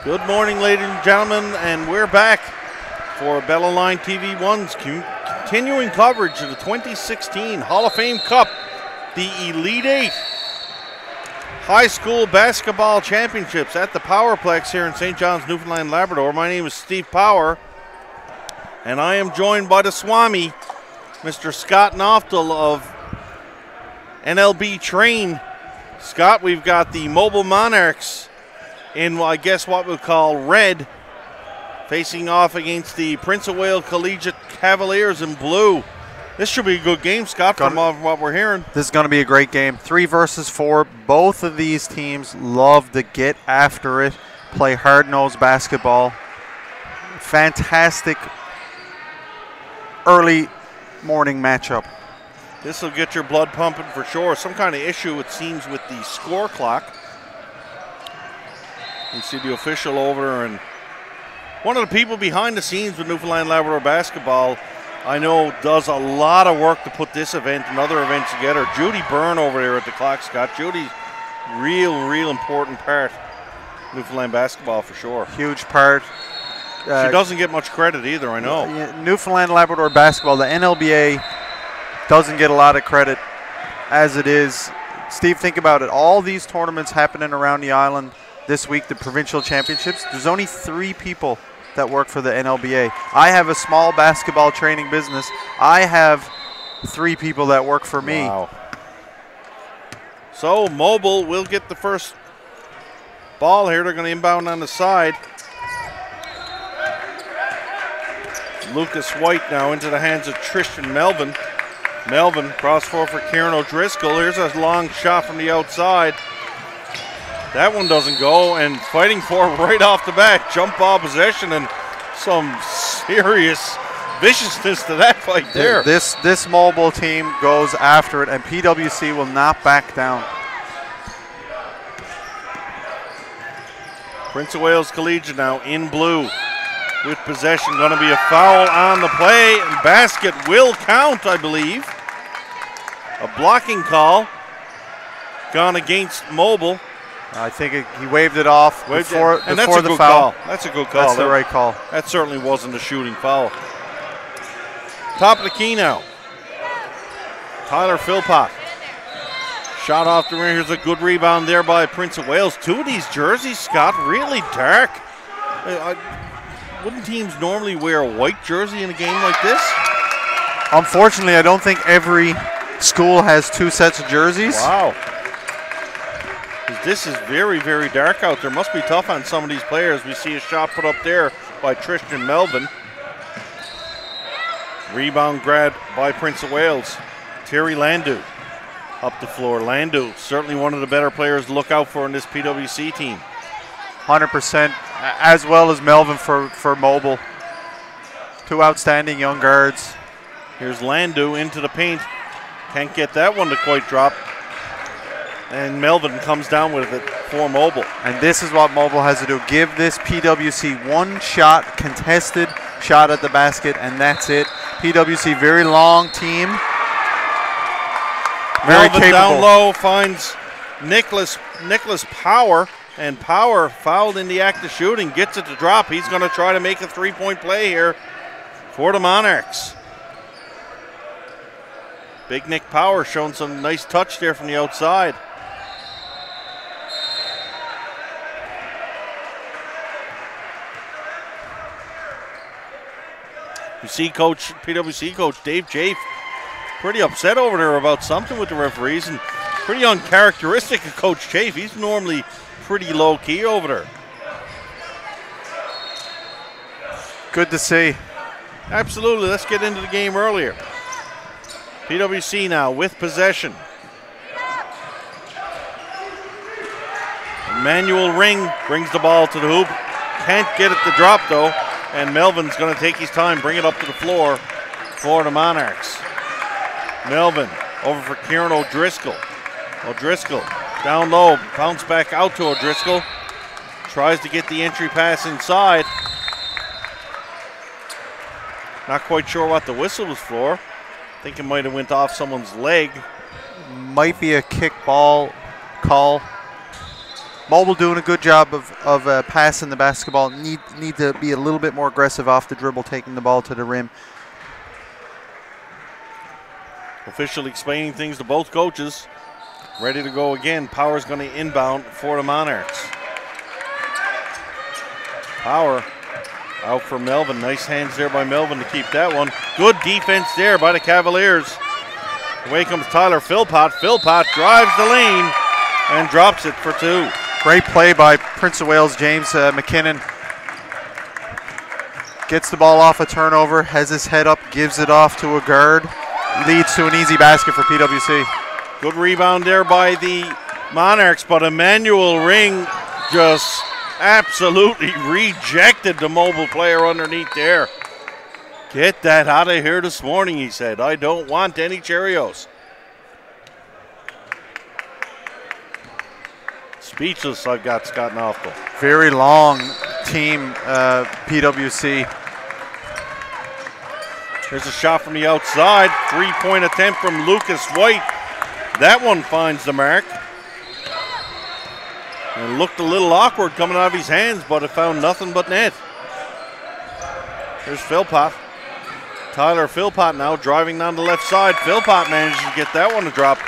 Good morning, ladies and gentlemen, and we're back for Bella Line TV1's continuing coverage of the 2016 Hall of Fame Cup, the Elite Eight High School Basketball Championships at the Powerplex here in St. John's, Newfoundland, Labrador. My name is Steve Power, and I am joined by the Swami, Mr. Scott Noftel of NLB Train. Scott, we've got the Mobile Monarchs in, well, I guess what we'll call red, facing off against the Prince of Wales Collegiate Cavaliers in blue. This should be a good game, Scott, from what we're hearing. This is going to be a great game. 3 versus 4. Both of these teams love to get after it, play hard-nosed basketball. Fantastic early morning matchup. This will get your blood pumping for sure. Some kind of issue, it seems, with the score clock. You see the official over there, and one of the people behind the scenes with Newfoundland Labrador basketball, I know, does a lot of work to put this event and other events together. Judy Byrne over there at the clock, Scott. Judy's real important part of Newfoundland basketball for sure. Huge part. She doesn't get much credit either, I know. Newfoundland Labrador basketball, the NLBA doesn't get a lot of credit as it is. Steve, think about it. All these tournaments happening around the island this week, the provincial championships, there's only 3 people that work for the NLBA. I have a small basketball training business. I have 3 people that work for me. Wow. So Mobile will get the first ball here. They're going to inbound on the side. Lucas White now into the hands of Tristan Melvin. Melvin, cross 4 for Kieran O'Driscoll. Here's a long shot from the outside. That one doesn't go, and fighting for it right off the bat. Jump ball possession and some serious viciousness to that fight there. This Mobile team goes after it, and PWC will not back down. Prince of Wales Collegiate now in blue with possession. Going to be a foul on the play, and basket will count, I believe. A blocking call gone against Mobile. I think he waved it off before that's a the good foul. Call. That's a good call. That's the right call. That certainly wasn't a shooting foul. Top of the key now. Tyler Philpott. Shot off the rim. Here's a good rebound there by Prince of Wales. 2 of these jerseys, Scott, really dark. Wouldn't teams normally wear a white jersey in a game like this? Unfortunately, I don't think every school has 2 sets of jerseys. Wow. This is very dark out there. Must be tough on some of these players. We see a shot put up there by Tristan Melvin. Rebound grab by Prince of Wales. Terry Landu up the floor. Landu, certainly one of the better players to look out for in this PWC team. 100%, as well as Melvin for Mobile. 2 outstanding young guards. Here's Landu into the paint. Can't get that one to quite drop. And Melvin comes down with it for Mobile. And this is what Mobile has to do. Give this PWC 1 shot, contested shot at the basket, and that's it. PWC, very long team. Very Melvin capable. Down low finds Nicholas Power, and Power fouled in the act of shooting. Gets it to drop. He's going to try to make a 3-point play here for the Monarchs. Big Nick Power showing some nice touch there from the outside. You see PWC coach Dave Jafe pretty upset over there about something with the referees, and pretty uncharacteristic of Coach Jafe. He's normally pretty low key over there. Good to see. Absolutely. Let's get into the game earlier. PWC now with possession. Emmanuel Ring brings the ball to the hoop. Can't get it to drop though. And Melvin's going to take his time, bring it up to the floor for the Monarchs. Melvin over for Kieran O'Driscoll. O'Driscoll down low, bounce back out to O'Driscoll. Tries to get the entry pass inside. Not quite sure what the whistle was for. I think it might have went off someone's leg. Might be a kick ball call. Mobile doing a good job of passing the basketball. Need to be a little bit more aggressive off the dribble, taking the ball to the rim. Official explaining things to both coaches. Ready to go again. Power's going to inbound for the Monarchs. Power out for Melvin. Nice hands there by Melvin to keep that one. Good defense there by the Cavaliers. Away comes Tyler Philpott. Philpott drives the lane and drops it for two. Great play by Prince of Wales, James McKinnon. Gets the ball off a turnover, has his head up, gives it off to a guard. Leads to an easy basket for PWC. Good rebound there by the Monarchs, but Emmanuel Ring just absolutely rejected the Mobile player underneath there. Get that out of here this morning, he said. I don't want any Cheerios. Speechless, I've got Scott Knopfel. Very long team, PWC. There's a shot from the outside. 3-point attempt from Lucas White. That one finds the mark. And looked a little awkward coming out of his hands, but it found nothing but net. Here's Philpott. Tyler Philpott now driving down the left side. Philpott manages to get that one to drop.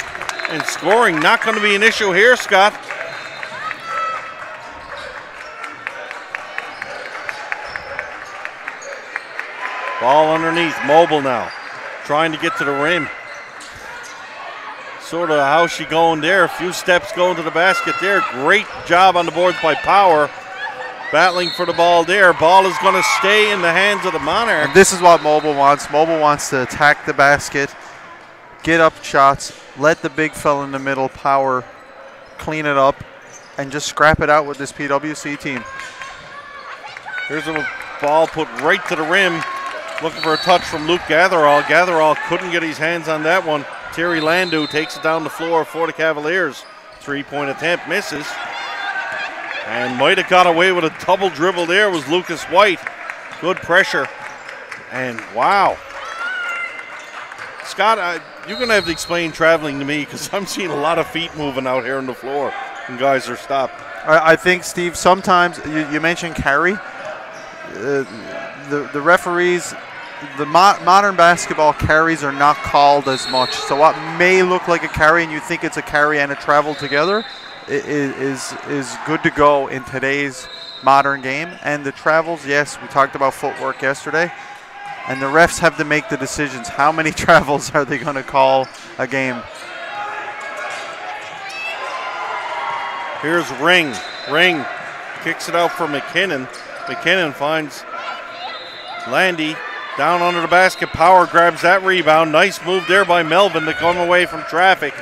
And scoring not going to be an issue here, Scott. Ball underneath, Mobile now, trying to get to the rim. Sort of how she going there, a few steps going to the basket there. Great job on the boards by Power. Battling for the ball there. Ball is going to stay in the hands of the Monarchs. And this is what Mobile wants. Mobile wants to attack the basket, get up shots, let the big fella in the middle, Power, clean it up, and just scrap it out with this PWC team. Here's a ball put right to the rim. Looking for a touch from Luke Gatherall. Gatherall couldn't get his hands on that one. Terry Landu takes it down the floor for the Cavaliers. 3-point attempt misses. And might have got away with a double dribble there was Lucas White. Good pressure. And wow. Scott, you're going to have to explain traveling to me because I'm seeing a lot of feet moving out here on the floor and guys are stopped. I think, Steve, sometimes you mentioned carry. The referees, the modern basketball carries are not called as much. So what may look like a carry and you think it's a carry and a travel together is good to go in today's modern game. And the travels, yes, we talked about footwork yesterday. And the refs have to make the decisions. How many travels are they going to call a game? Here's Ring. Ring kicks it out for McKinnon. McKinnon finds Landy down under the basket. Power grabs that rebound. Nice move there by Melvin to come away from traffic.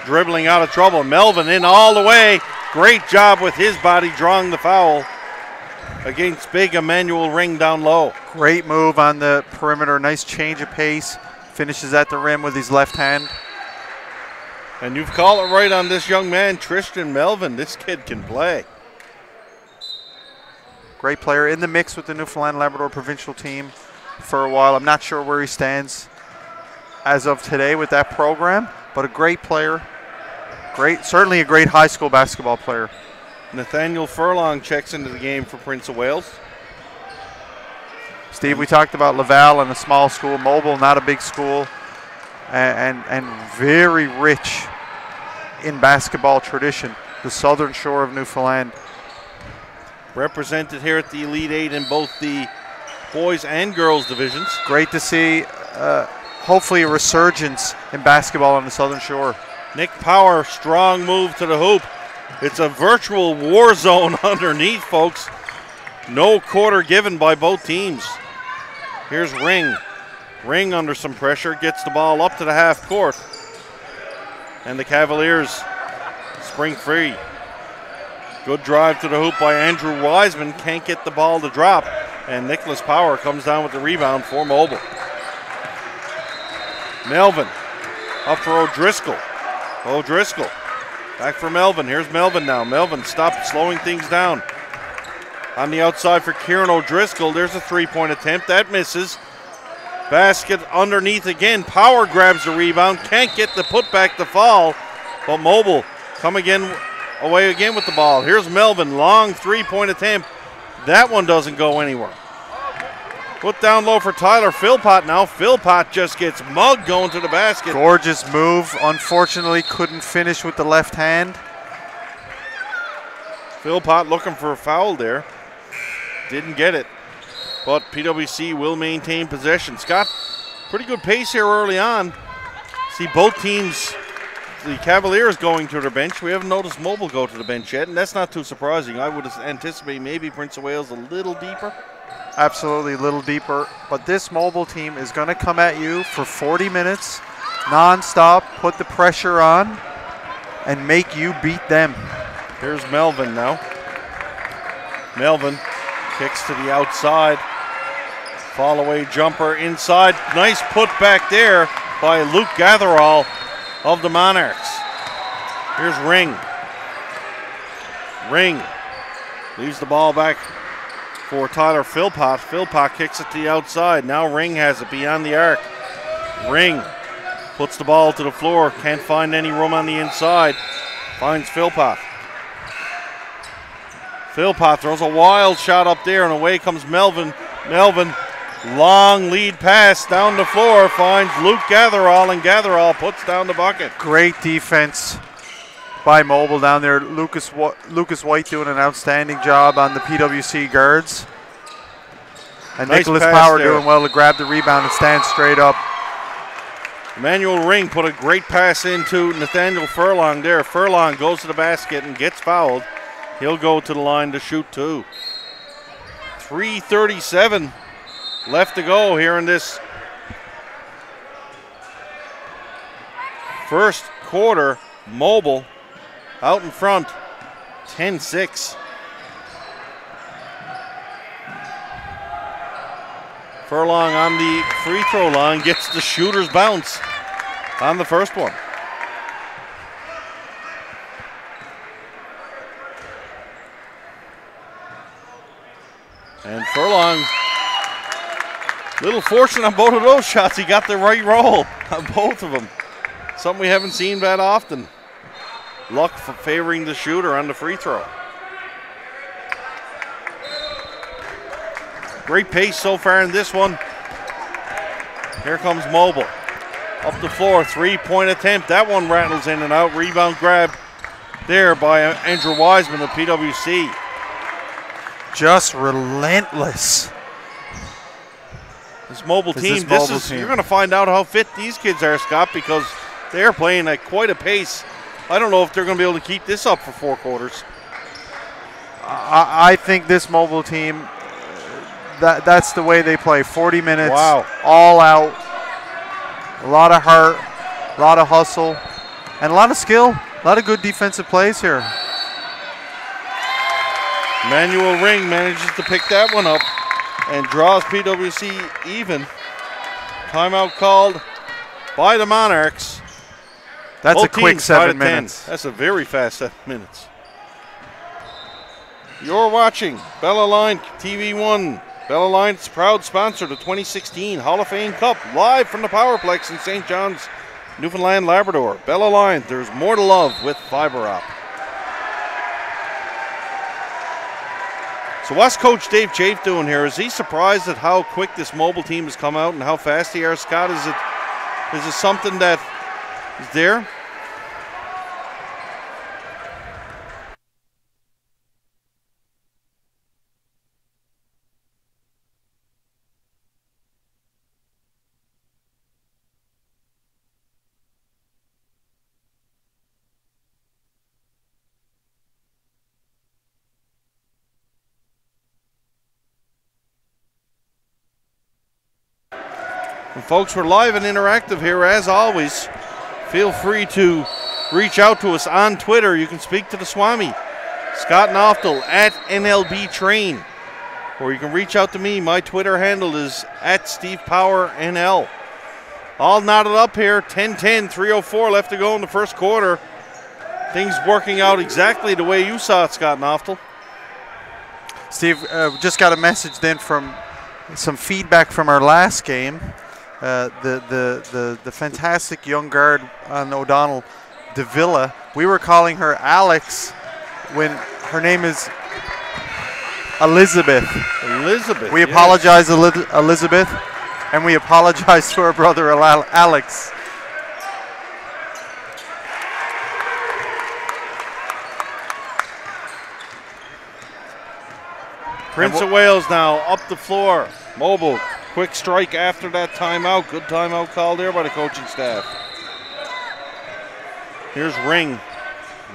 Dribbling out of trouble. Melvin in all the way. Great job with his body drawing the foul against big Emmanuel Ring down low. Great move on the perimeter. Nice change of pace. Finishes at the rim with his left hand. And you've called it right on this young man, Tristan Melvin. This kid can play. Great player in the mix with the Newfoundland Labrador provincial team for a while. I'm not sure where he stands as of today with that program, but a great player. Certainly a great high school basketball player. Nathaniel Furlong checks into the game for Prince of Wales. Steve, we talked about Laval and a small school. Mobile, not a big school, and very rich in basketball tradition. The southern shore of Newfoundland. Represented here at the Elite Eight in both the boys and girls divisions. Great to see, hopefully, a resurgence in basketball on the southern shore. Nick Power, strong move to the hoop. It's a virtual war zone underneath, folks. No quarter given by both teams. Here's Ring. Ring under some pressure, gets the ball up to the half court. And the Cavaliers spring free. Good drive to the hoop by Andrew Wiseman. Can't get the ball to drop. And Nicholas Power comes down with the rebound for Mobile. Melvin up for O'Driscoll. O'Driscoll back for Melvin. Here's Melvin now. Melvin stopped slowing things down. On the outside for Kieran O'Driscoll. There's a 3-point attempt. That misses. Basket underneath again. Power grabs the rebound. Can't get the putback to fall. But Mobile come again away again with the ball. Here's Melvin, long three-point attempt. That one doesn't go anywhere. Put down low for Tyler Philpott now. Philpott just gets mugged going to the basket. Gorgeous move. Unfortunately, couldn't finish with the left hand. Philpott looking for a foul there. Didn't get it. But PWC will maintain possession. Scott, pretty good pace here early on. See both teams, the Cavaliers going to their bench. We haven't noticed Mobile go to the bench yet, and that's not too surprising. I would anticipate maybe Prince of Wales a little deeper. Absolutely, a little deeper. But this Mobile team is going to come at you for 40 minutes, non-stop, put the pressure on, and make you beat them. Here's Melvin now. Melvin kicks to the outside. Fall away jumper inside. Nice put back there by Luke Gatherall of the Monarchs. Here's Ring. Ring leaves the ball back for Tyler Philpott. Philpott kicks it to the outside. Now Ring has it beyond the arc. Ring puts the ball to the floor. Can't find any room on the inside. Finds Philpott. Philpott throws a wild shot up there, and away comes Melvin. Melvin, long lead pass down the floor, finds Luke Gatherall, and Gatherall puts down the bucket. Great defense by Mobile down there. Lucas White doing an outstanding job on the PWC guards. And nice Nicholas pass Power there. doing well to grab the rebound and stand straight up. Emmanuel Ring put a great pass into Nathaniel Furlong there. Furlong goes to the basket and gets fouled. He'll go to the line to shoot two. 3:37 left to go here in this first quarter. Mobile out in front, 10-6. Furlong on the free throw line gets the shooter's bounce on the first one. And Furlong, little fortunate on both of those shots. He got the right roll on both of them. Something we haven't seen that often. Luck for favoring the shooter on the free throw. Great pace so far in this one. Here comes Mobile. Up the floor, three-point attempt. That one rattles in and out. Rebound grab there by Andrew Wiseman of PWC. Just relentless. This Mobile team, you're going to find out how fit these kids are, Scott, because they're playing at quite a pace. I don't know if they're going to be able to keep this up for four quarters. I think this Mobile team, that's the way they play. 40 minutes, wow. All out. A lot of heart, a lot of hustle, and a lot of skill. A lot of good defensive plays here. Emmanuel Ring manages to pick that one up and draws PWC even. Timeout called by the Monarchs. That's Both a quick teams 7 minutes. That's a very fast 7 minutes. You're watching Bella Line TV 1. Bella Line's proud sponsor of the 2016 Hall of Fame Cup, live from the Powerplex in St. John's, Newfoundland, Labrador. Bella Line, there's more to love with fiber op. So what's Coach Dave Chafe doing here? Is he surprised at how quick this Mobile team has come out and how fast they are, Scott? Is it something that is there? And folks, we're live and interactive here as always. Feel free to reach out to us on Twitter. You can speak to the Swami, Scott Knoftel at NLB Train. Or you can reach out to me. My Twitter handle is at StevePowerNL. All knotted up here, 10-10, 3:04 left to go in the first quarter. Things working out exactly the way you saw it, Scott Knoftel. Steve, just got a message then from some feedback from our last game. The fantastic young guard on O'Donnell, Davila, we were calling her Alex when her name is Elizabeth. Elizabeth. We apologize, Elizabeth, and we apologize to her brother, Alex. Prince of Wales now up the floor. Mobile, quick strike after that timeout. Good timeout call there by the coaching staff. Here's Ring.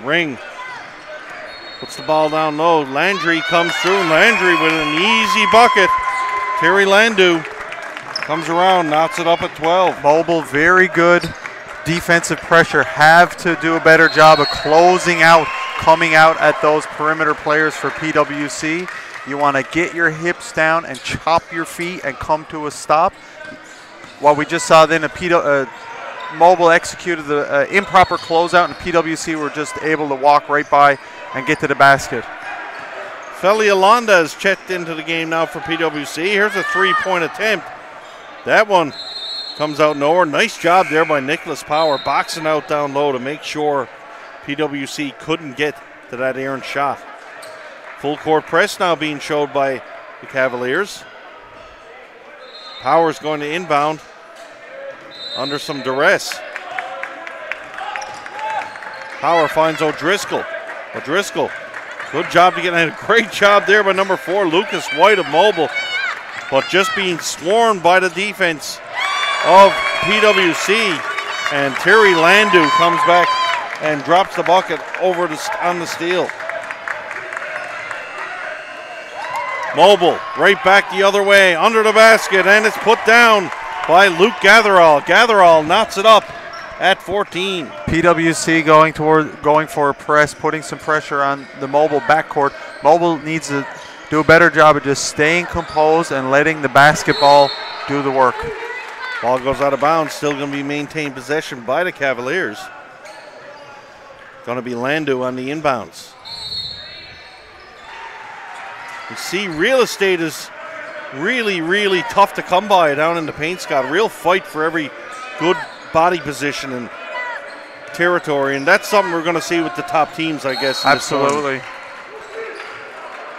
Ring puts the ball down low. Landry comes through. Landry with an easy bucket. Terry Landu comes around, knocks it up at 12. Mobile, very good defensive pressure. Have to do a better job of closing out, coming out at those perimeter players for PWC. You want to get your hips down and chop your feet and come to a stop. What we just saw then, Mobile executed the improper closeout, and PWC were just able to walk right by and get to the basket. Feli Alonda has checked into the game now for PWC. Here's a three-point attempt. That one comes out nowhere. Nice job there by Nicholas Power, boxing out down low to make sure PWC couldn't get to that errant shot. Full court press now being showed by the Cavaliers. Power's going to inbound under some duress. Power finds O'Driscoll. O'Driscoll, good job to get in. Great job there by number 4, Lucas White of Mobile. But just being swarmed by the defense of PWC. And Terry Landu comes back and drops the bucket over on the steal. Mobile right back the other way, under the basket, and it's put down by Luke Gatherall. Gatherall knocks it up at 14. PWC going for a press, putting some pressure on the Mobile backcourt. Mobile needs to do a better job of just staying composed and letting the basketball do the work. Ball goes out of bounds, still going to be maintained possession by the Cavaliers. Going to be Landu on the inbounds. You see, real estate is really, really tough to come by down in the paint, Scott. Real fight for every good body position and territory, and that's something we're going to see with the top teams, I guess. Absolutely.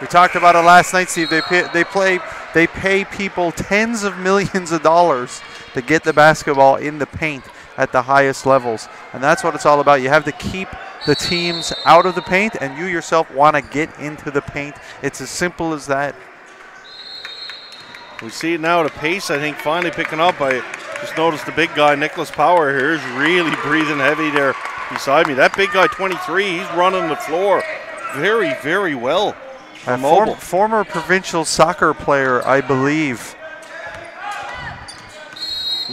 We talked about it last night, Steve. They pay people tens of millions of dollars to get the basketball in the paint at the highest levels, and that's what it's all about. You have to keep the teams out of the paint, and you yourself want to get into the paint. It's as simple as that. We see it now, the pace, I think, finally picking up. I just noticed the big guy, Nicholas Power, here is really breathing heavy there beside me. That big guy, 23, he's running the floor very, very well. Former provincial soccer player, I believe.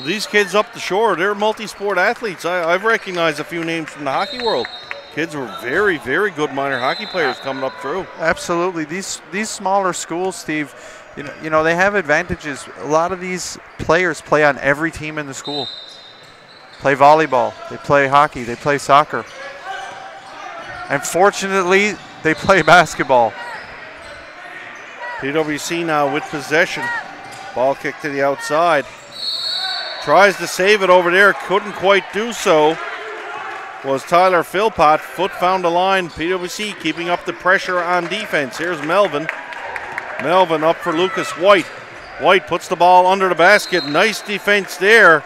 These kids up the shore, they're multi-sport athletes. I've recognized a few names from the hockey world. Kids were very, very good minor hockey players coming up through. Absolutely. These smaller schools, Steve, you know, they have advantages. A lot of these players play on every team in the school. Play volleyball, they play hockey, they play soccer. And fortunately, they play basketball. PWC now with possession. Ball kicked to the outside. Tries to save it over there, couldn't quite do so. Was Tyler Philpott. Foot found the line. PWC keeping up the pressure on defense. Here's Melvin. Melvin up for Lucas White. White puts the ball under the basket. Nice defense there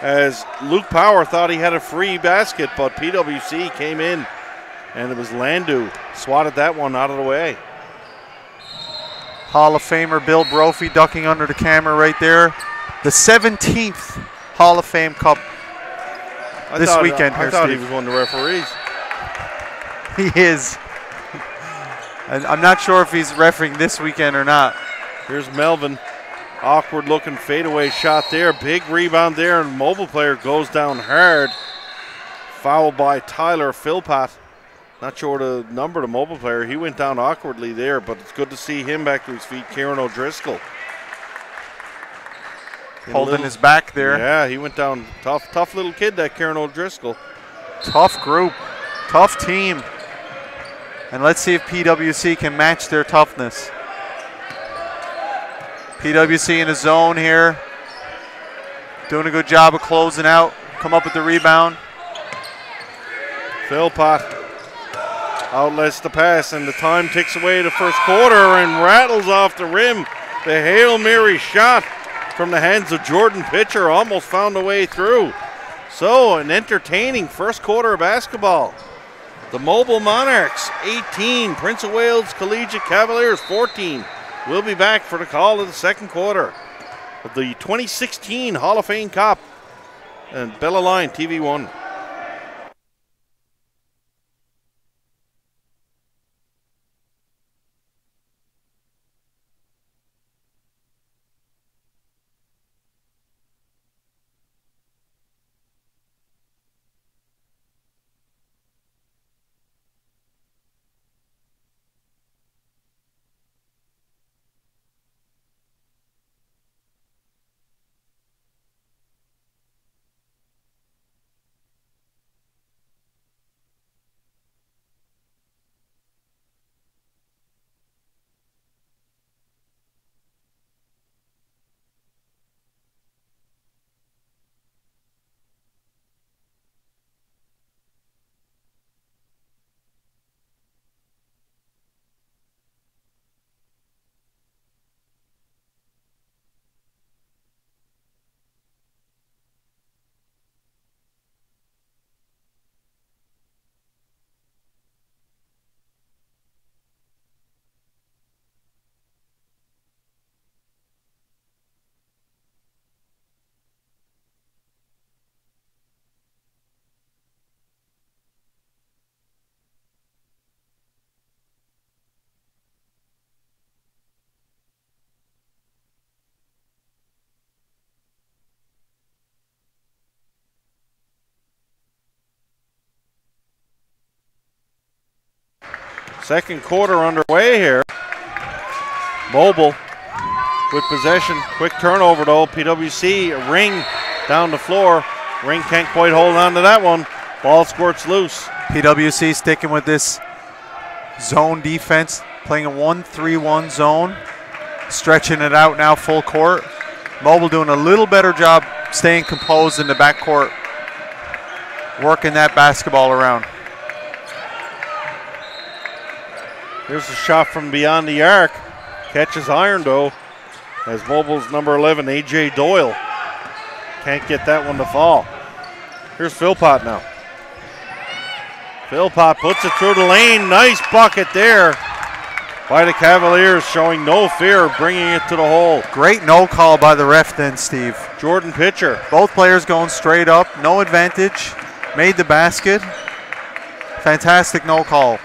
as Luke Power thought he had a free basket, but PWC came in and it was Landu. Swatted that one out of the way. Hall of Famer Bill Brophy ducking under the camera right there. The 17th Hall of Fame Cup this weekend here, I thought Steve. he was one of the referees. He is. And I'm not sure if he's refereeing this weekend or not. Here's Melvin. Awkward looking fadeaway shot there. Big rebound there, and Mobile player goes down hard. Foul by Tyler Philpott. Not sure the number, the Mobile player. He went down awkwardly there, but it's good to see him back to his feet. Kieran O'Driscoll. Holding his back there. Yeah, he went down. Tough little kid, that Kieran O'Driscoll. Tough group, tough team. And let's see if PWC can match their toughness. PWC in a zone here. Doing a good job of closing out. Come up with the rebound. Philpott outlets the pass, and the time ticks away the first quarter and rattles off the rim. The Hail Mary shot from the hands of Jordan Pitcher almost found a way through. So an entertaining first quarter of basketball. The Mobile Monarchs 18, Prince of Wales Collegiate Cavaliers 14. We'll be back for the call of the second quarter of the 2016 Hall of Fame Cup and Bella Line TV1. Second quarter underway here. Mobile with possession. Quick turnover though. PWC, a ring down the floor. Ring can't quite hold on to that one. Ball squirts loose. PWC sticking with this zone defense, playing a 1-3-1 zone. Stretching it out now full court. Mobile doing a little better job staying composed in the backcourt. Working that basketball around. Here's a shot from beyond the arc. Catches iron though, as Mobile's number 11, A.J. Doyle, can't get that one to fall. Here's Philpott now. Philpott puts it through the lane. Nice bucket there by the Cavaliers, showing no fear of bringing it to the hole. Great no call by the ref then, Steve. Jordan Pitcher. Both players going straight up, no advantage. Made the basket. Fantastic no call.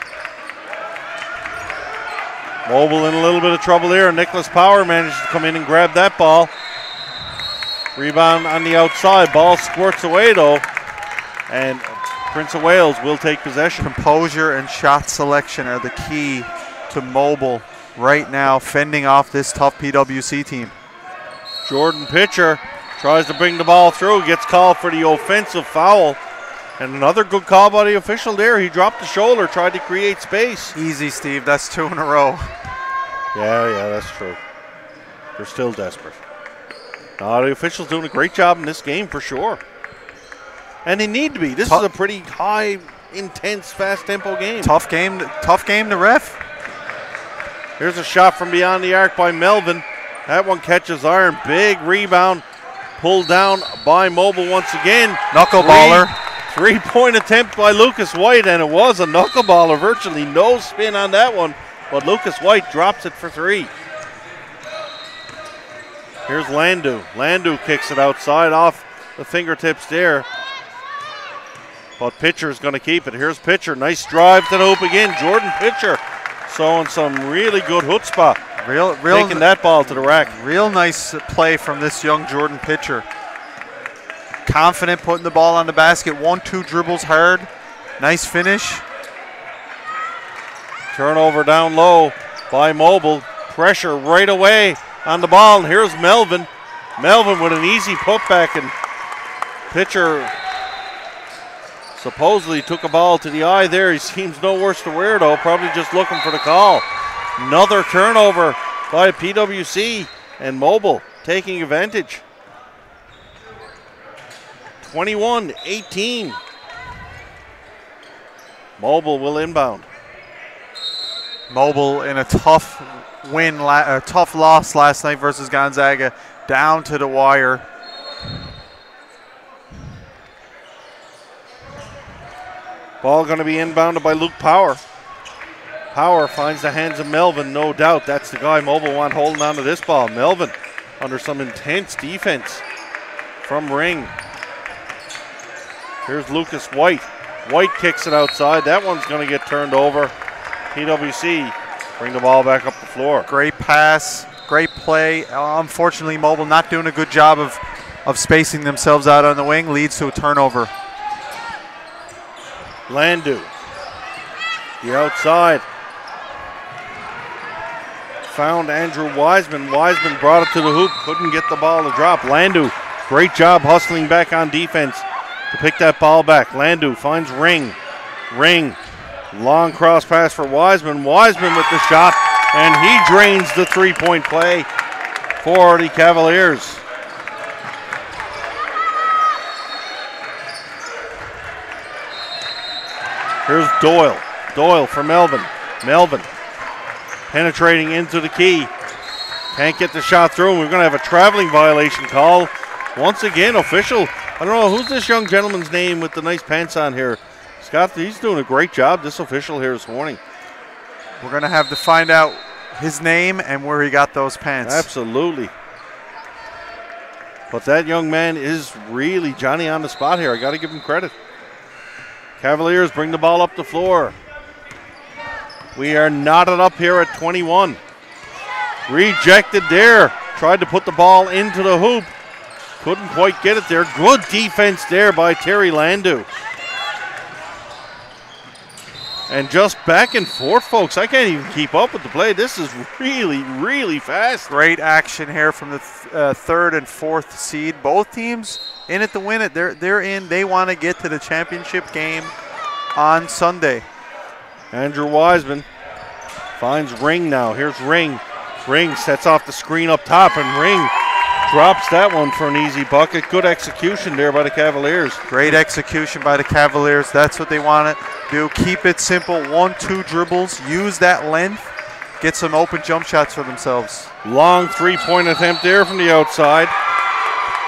Mobile in a little bit of trouble here. Nicholas Power manages to come in and grab that ball. Rebound on the outside. Ball squirts away though. And Prince of Wales will take possession. Composure and shot selection are the key to Mobile right now, fending off this tough PWC team. Jordan Pitcher tries to bring the ball through. Gets called for the offensive foul. And another good call by the official there. He dropped the shoulder, tried to create space. Easy, Steve. That's 2 in a row. Yeah, that's true. They're still desperate. The officials doing a great job in this game for sure. And they need to be. This is a pretty high, intense, fast-tempo game. Tough game to ref. Here's a shot from beyond the arc by Melvin. That one catches iron. Big rebound. Pulled down by Mobile once again. Knuckleballer. Three-point attempt by Lucas White, and it was a knuckleballer. Virtually no spin on that one, but Lucas White drops it for 3. Here's Landu. Landu kicks it outside off the fingertips there. But Pitcher's going to keep it. Here's Pitcher. Nice drive to the hoop again. Jordan Pitcher showing some really good chutzpah. Taking that ball to the rack. Real nice play from this young Jordan Pitcher. Confident putting the ball on the basket. 1-2 dribbles hard. Nice finish. Turnover down low by Mobile. Pressure right away on the ball. And here's Melvin. Melvin with an easy putback, and Pitcher supposedly took a ball to the eye there. He seems no worse to wear though. Probably just looking for the call. Another turnover by PWC, and Mobile taking advantage. 21-18. Mobile will inbound. Mobile in a tough tough loss last night versus Gonzaga, down to the wire. Ball going to be inbounded by Luke Power. Power finds the hands of Melvin, no doubt. That's the guy Mobile want holding on to this ball. Melvin under some intense defense from Ring. Here's Lucas White. White kicks it outside. That one's going to get turned over. PWC bring the ball back up the floor. Great pass, great play. Unfortunately, Mobile not doing a good job of spacing themselves out on the wing, leads to a turnover. Landu, the outside. Found Andrew Wiseman. Wiseman brought it to the hoop, couldn't get the ball to drop. Landu, great job hustling back on defense to pick that ball back. Landu finds Ring. Ring, long cross pass for Wiseman. Wiseman with the shot, and he drains the three-point play for the Cavaliers. Here's Doyle. Doyle for Melvin. Melvin penetrating into the key. Can't get the shot through. We're going to have a traveling violation call. Once again, official. I don't know, who's this young gentleman's name with the nice pants on here? Scott, he's doing a great job, this official here this morning. We're going to have to find out his name and where he got those pants. Absolutely. But that young man is really Johnny on the spot here. I got to give him credit. Cavaliers bring the ball up the floor. We are knotted up here at 21. Rejected there. Tried to put the ball into the hoop. Couldn't quite get it there. Good defense there by Terry Landu. And just back and forth, folks. I can't even keep up with the play. This is really, really fast. Great action here from the third and fourth seed. Both teams in it to win it. They're in. They want to get to the championship game on Sunday. Andrew Wiseman finds Ring now. Here's Ring. Ring sets off the screen up top, and Ring drops that one for an easy bucket. Good execution there by the Cavaliers. Great execution by the Cavaliers. That's what they want to do. Keep it simple. 1-2 dribbles. Use that length. Get some open jump shots for themselves. Long three-point attempt there from the outside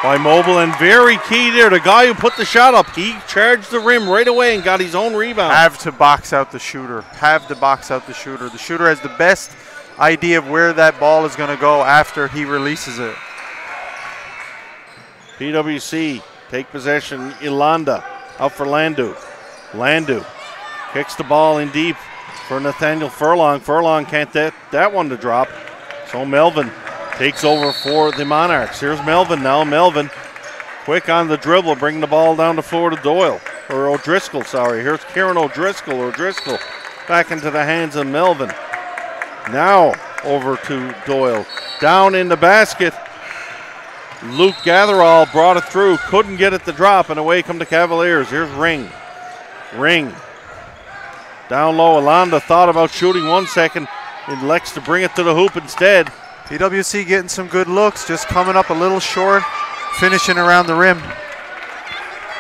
by Mobile, and very key there. The guy who put the shot up, he charged the rim right away and got his own rebound. Have to box out the shooter. Have to box out the shooter. The shooter has the best idea of where that ball is going to go after he releases it. PWC take possession. Ilanda out for Landu. Landu kicks the ball in deep for Nathaniel Furlong. Furlong can't get that one to drop. So Melvin takes over for the Monarchs. Here's Melvin now. Melvin quick on the dribble, bring the ball down the floor to Doyle. Or O'Driscoll, sorry. Here's Kieran O'Driscoll. O'Driscoll back into the hands of Melvin. Now over to Doyle. Down in the basket. Luke Gatherall brought it through, couldn't get it to drop, and away come the Cavaliers. Here's Ring. Ring. Down low, Alanda thought about shooting 1 second, elects to bring it to the hoop instead. PWC getting some good looks, just coming up a little short, finishing around the rim.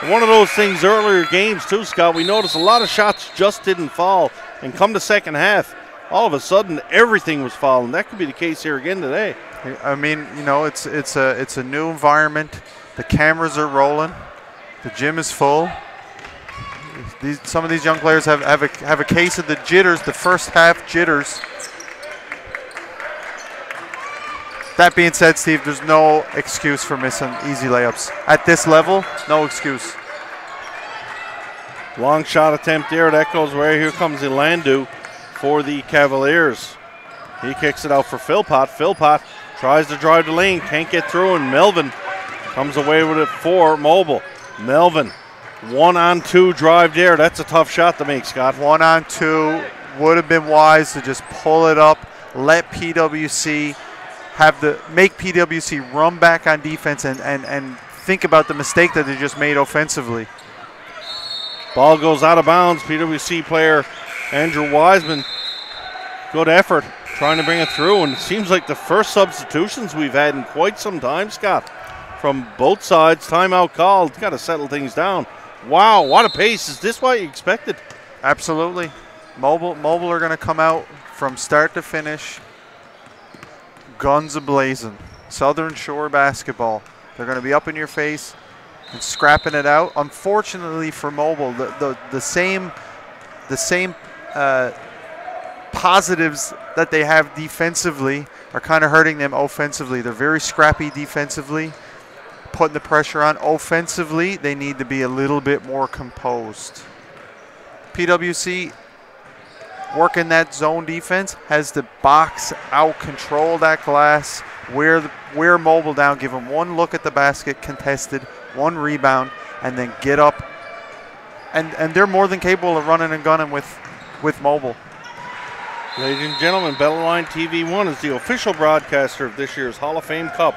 One of those things earlier games too, Scott, we noticed a lot of shots just didn't fall, and come the second half, all of a sudden everything was falling. That could be the case here again today. I mean, you know, it's a new environment. The cameras are rolling. The gym is full. Some of these young players have a case of the jitters, the first half jitters. That being said, Steve, there's no excuse for missing easy layups. At this level, no excuse. Long shot attempt there. That goes away. Here comes Ilandu for the Cavaliers. He kicks it out for Philpott. Philpott tries to drive the lane, can't get through, and Melvin comes away with it for Mobile. Melvin, 1-on-2 drive there. That's a tough shot to make, Scott. 1-on-2 would have been wise to just pull it up, let PWC make PWC run back on defense and think about the mistake that they just made offensively. Ball goes out of bounds. PWC player Andrew Wiseman, good effort trying to bring it through, and it seems like the first substitutions we've had in quite some time, Scott, from both sides. Timeout called. Got to settle things down. Wow, what a pace. Is this what you expected? Absolutely. Mobile are going to come out from start to finish, guns a-blazing. Southern Shore basketball. They're going to be up in your face and scrapping it out. Unfortunately for Mobile, the same positives that they have defensively are kind of hurting them offensively. They're very scrappy defensively, putting the pressure on. Offensively, they need to be a little bit more composed. PWC working that zone defense, has to box out, control that glass, wear Mobile down, give them one look at the basket, contested, one rebound, and then get up. And they're more than capable of running and gunning with Mobile. Ladies and gentlemen, Bellaline TV1 is the official broadcaster of this year's Hall of Fame Cup,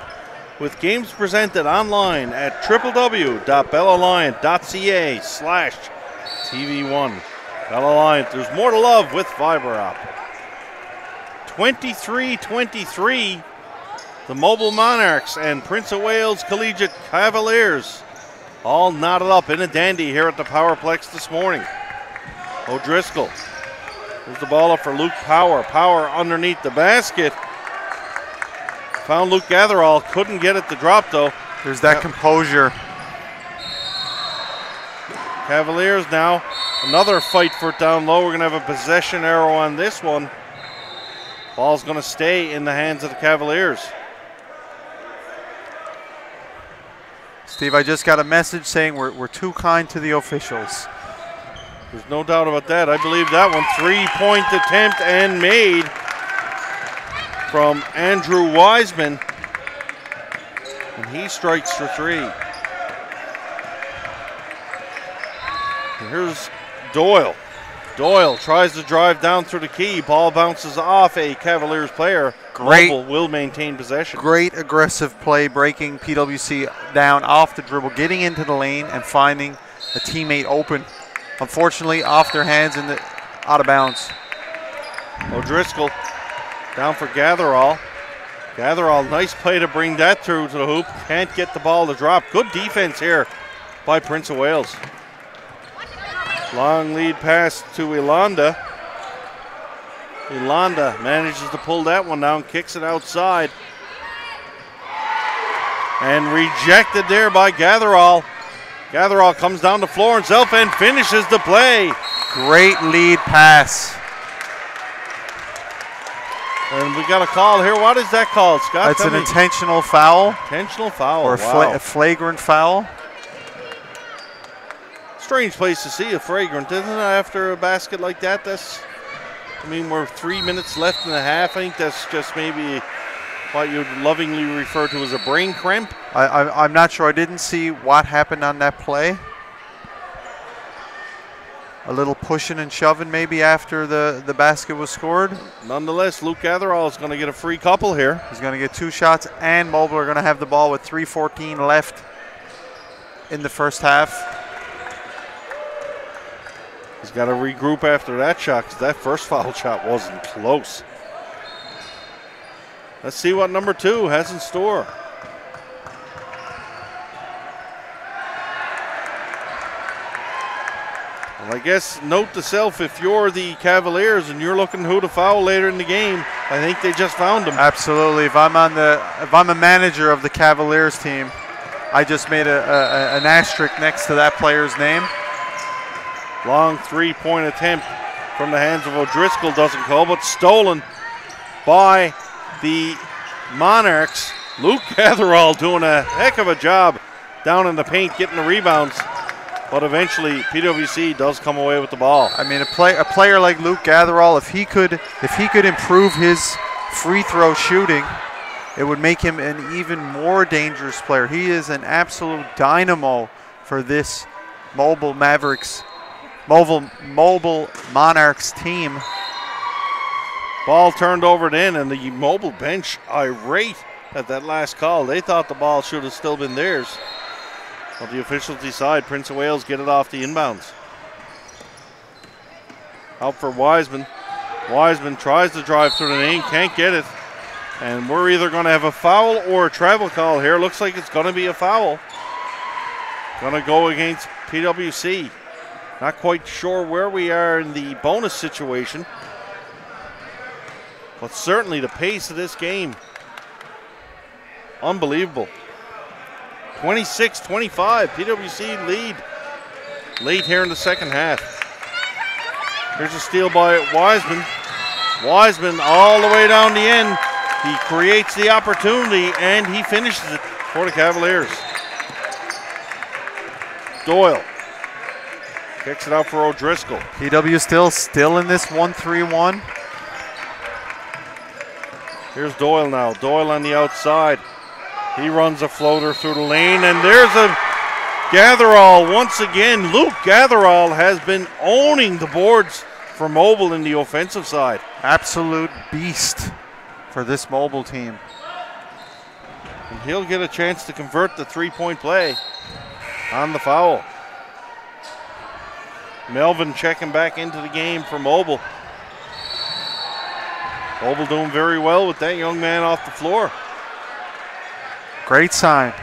with games presented online at www.bellaline.ca/TV1. Bellaline, there's more to love with fiber op. 23-23, the Mobile Monarchs and Prince of Wales Collegiate Cavaliers all knotted up in a dandy here at the Powerplex this morning. O'Driscoll. There's the ball up for Luke Power. Power underneath the basket. Found Luke Gatherall. Couldn't get it to drop, though. There's that composure. Cavaliers now. Another fight for it down low. We're going to have a possession arrow on this one. Ball's going to stay in the hands of the Cavaliers. Steve, I just got a message saying we're too kind to the officials. There's no doubt about that. I believe that one. 3-point attempt and made from Andrew Wiseman. And he strikes for three. And here's Doyle. Doyle tries to drive down through the key. Ball bounces off a Cavaliers player. Mobile will maintain possession. Great aggressive play, breaking PWC down off the dribble, getting into the lane and finding a teammate open. Unfortunately, off their hands and out of bounds. O'Driscoll down for Gatherall. Gatherall, nice play to bring that through to the hoop. Can't get the ball to drop. Good defense here by Prince of Wales. Long lead pass to Ilanda. Ilanda manages to pull that one down, kicks it outside. And rejected there by Gatherall. Gatherall comes down the floor himself and finishes the play. Great lead pass. And we got a call here. What is that called, Scott? That's an intentional foul. Intentional foul, or wow. A flagrant foul. Strange place to see a flagrant, isn't it, after a basket like that? We're 3 minutes left in the half. I think that's just maybe what you'd lovingly refer to as a brain cramp. I'm not sure. I didn't see what happened on that play. A little pushing and shoving maybe after the basket was scored. Nonetheless, Luke Gatherall is going to get a free couple here. He's going to get 2 shots, and Mobile are going to have the ball with 3:14 left in the first half. He's got to regroup after that shot because that first foul shot wasn't close. Let's see what number 2 has in store. Well, I guess note to self, if you're the Cavaliers and you're looking who to foul later in the game, I think they just found him. Absolutely. If I'm a manager of the Cavaliers team, I just made an asterisk next to that player's name. Long 3-point attempt from the hands of O'Driscoll doesn't go, but stolen by the Monarchs. Luke Gatherall doing a heck of a job down in the paint, getting the rebounds. But eventually, PWC does come away with the ball. I mean, a player like Luke Gatherall, if he could improve his free throw shooting, it would make him an even more dangerous player. He is an absolute dynamo for this Mobile Monarchs team. Ball turned over then, and the Mobile bench irate at that last call. They thought the ball should have still been theirs. Well, the officials decide Prince of Wales get it off the inbounds. Out for Wiseman. Wiseman tries to drive through the lane, can't get it. And we're either going to have a foul or a travel call here. Looks like it's going to be a foul. Going to go against PWC. Not quite sure where we are in the bonus situation. But certainly the pace of this game, unbelievable. 26-25, PWC lead late here in the second half. Here's a steal by Wiseman. Wiseman all the way down the end. He creates the opportunity and he finishes it for the Cavaliers. Doyle kicks it out for O'Driscoll. PW still in this 1-3-1. Here's Doyle now. Doyle on the outside. He runs a floater through the lane, and there's a Gatherall once again. Luke Gatherall has been owning the boards for Mobile in the offensive side. Absolute beast for this Mobile team. And he'll get a chance to convert the three-point play on the foul. Melvin checking back into the game for Mobile. Mobile doing very well with that young man off the floor. Great sign.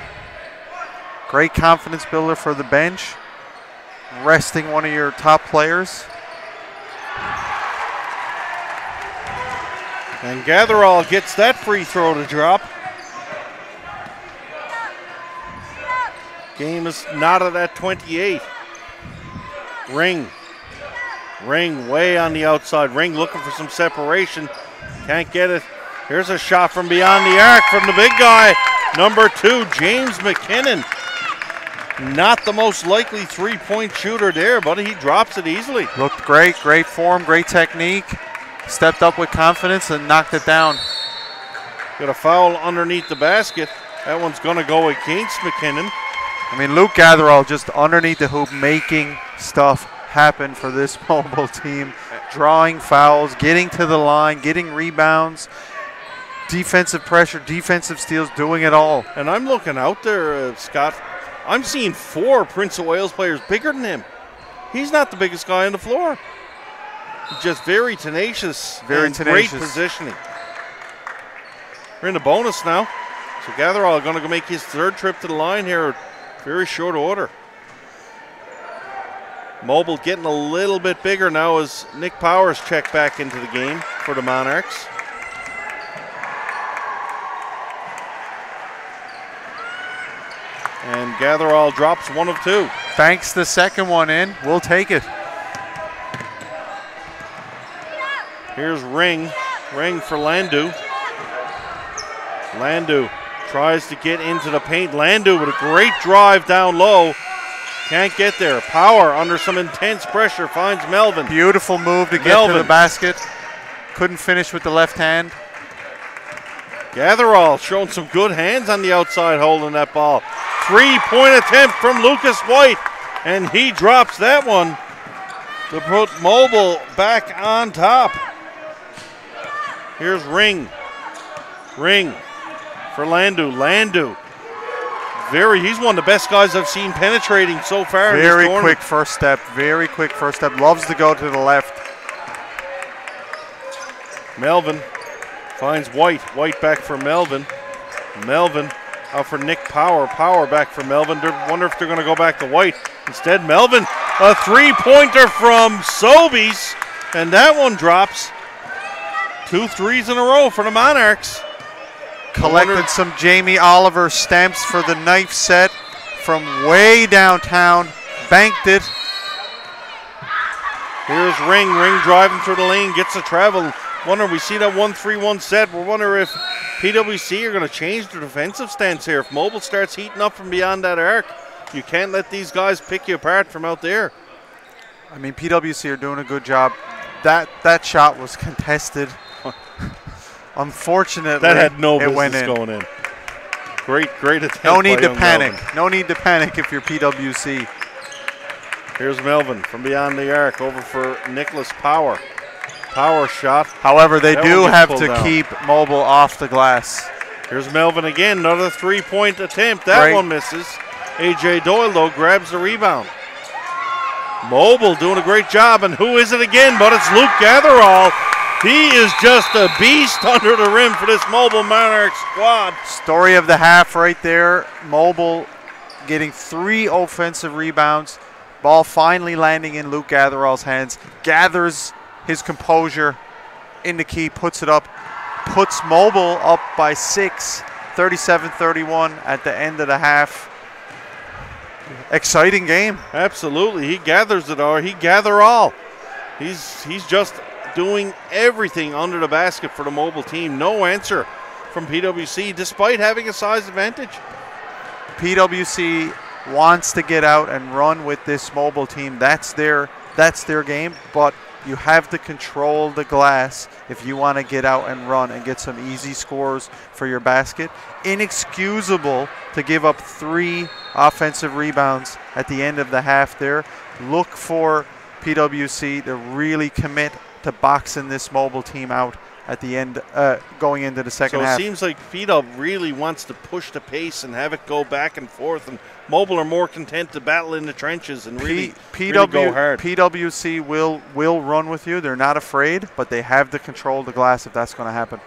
Great confidence builder for the bench. Resting one of your top players. And Gatherall gets that free throw to drop. Game is knotted at 28. Ring way on the outside. Ring looking for some separation. Can't get it. Here's a shot from beyond the arc from the big guy. Number 2, James McKinnon. Not the most likely three-point shooter there, but he drops it easily. Looked great, great form, great technique. Stepped up with confidence and knocked it down. Got a foul underneath the basket. That one's going to go against McKinnon. I mean, Luke Gatherall just underneath the hoop making stuff happen for this Mobile team. Drawing fouls, getting to the line, getting rebounds, defensive pressure, defensive steals, doing it all. And I'm looking out there, Scott. I'm seeing 4 Prince of Wales players bigger than him. He's not the biggest guy on the floor. He's just very tenacious, great positioning. We're in the bonus now. So Gatherall going to go make his 3rd trip to the line here. Very short order. Mobile getting a little bit bigger now as Nick Powers checked back into the game for the Monarchs. And Gatherall drops 1 of 2. Banks the second one in. We'll take it. Here's Ring for Landu. Landu tries to get into the paint. Landu with a great drive down low. Can't get there. Power under some intense pressure finds Melvin. Beautiful move to get to the basket. Couldn't finish with the left hand. Gatherall showing some good hands on the outside holding that ball. 3-point attempt from Lucas White, and he drops that one to put Mobile back on top. Here's Ring for Landu. He's one of the best guys I've seen penetrating so far. Very quick first step. Loves to go to the left. Melvin finds White. White back for Melvin. Melvin out for Nick Power. Power back for Melvin. Wonder if they're going to go back to White. Instead, Melvin, a 3-pointer from Sobeys, and that one drops. 2 threes in a row for the Monarchs. Collected some Jamie Oliver stamps for the knife set from way downtown. Banked it. Here's Ring driving through the lane, gets a travel. We see that 1-3-1 set. We're wondering if PWC are going to change their defensive stance here. If Mobile starts heating up from beyond that arc, you can't let these guys pick you apart from out there. I mean, PWC are doing a good job. That shot was contested. Unfortunately, that had no business business going in. Great attempt. No need to panic. Melvin. No need to panic if you're PWC. Here's Melvin from beyond the arc over for Nicholas Power. Power shot. However, they do have to keep Mobile off the glass. Here's Melvin again, another 3-point attempt. That one misses. A.J. Doyle, though, grabs the rebound. Mobile doing a great job, and who is it again? But it's Luke Gatherall. He is just a beast under the rim for this Mobile Monarch squad. Story of the half right there. Mobile getting 3 offensive rebounds. Ball finally landing in Luke Gatherall's hands. Gathers his composure in the key, puts it up, puts Mobile up by 6, 37-31 at the end of the half. Exciting game. Absolutely. He gathers it all. He gather all. He's just doing everything under the basket for the Mobile team. No answer from PWC despite having a size advantage. PWC wants to get out and run with this Mobile team. That's their game, but you have to control the glass if you want to get out and run and get some easy scores for your basket. Inexcusable to give up 3 offensive rebounds at the end of the half there. Look for PWC to really commit to boxing this Mobile team out at the end, going into the second half. So it seems like PW really wants to push the pace and have it go back and forth, and Mobile are more content to battle in the trenches and really go hard. PWC will run with you. They're not afraid, but they have to control the glass if that's going to happen.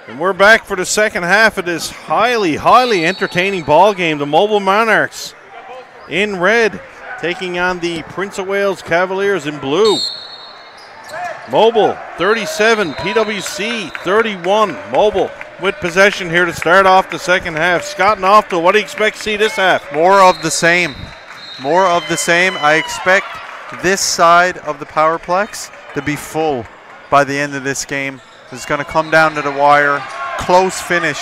And we're back for the second half of this highly entertaining ball game. The Mobile Monarchs in red taking on the Prince of Wales Cavaliers in blue. Mobile 37, PWC 31. Mobile with possession here to start off the second half. Scott and Oftel, what do you expect to see this half? More of the same. More of the same. I expect this side of the Powerplex to be full by the end of this game. It's going to come down to the wire. Close finish.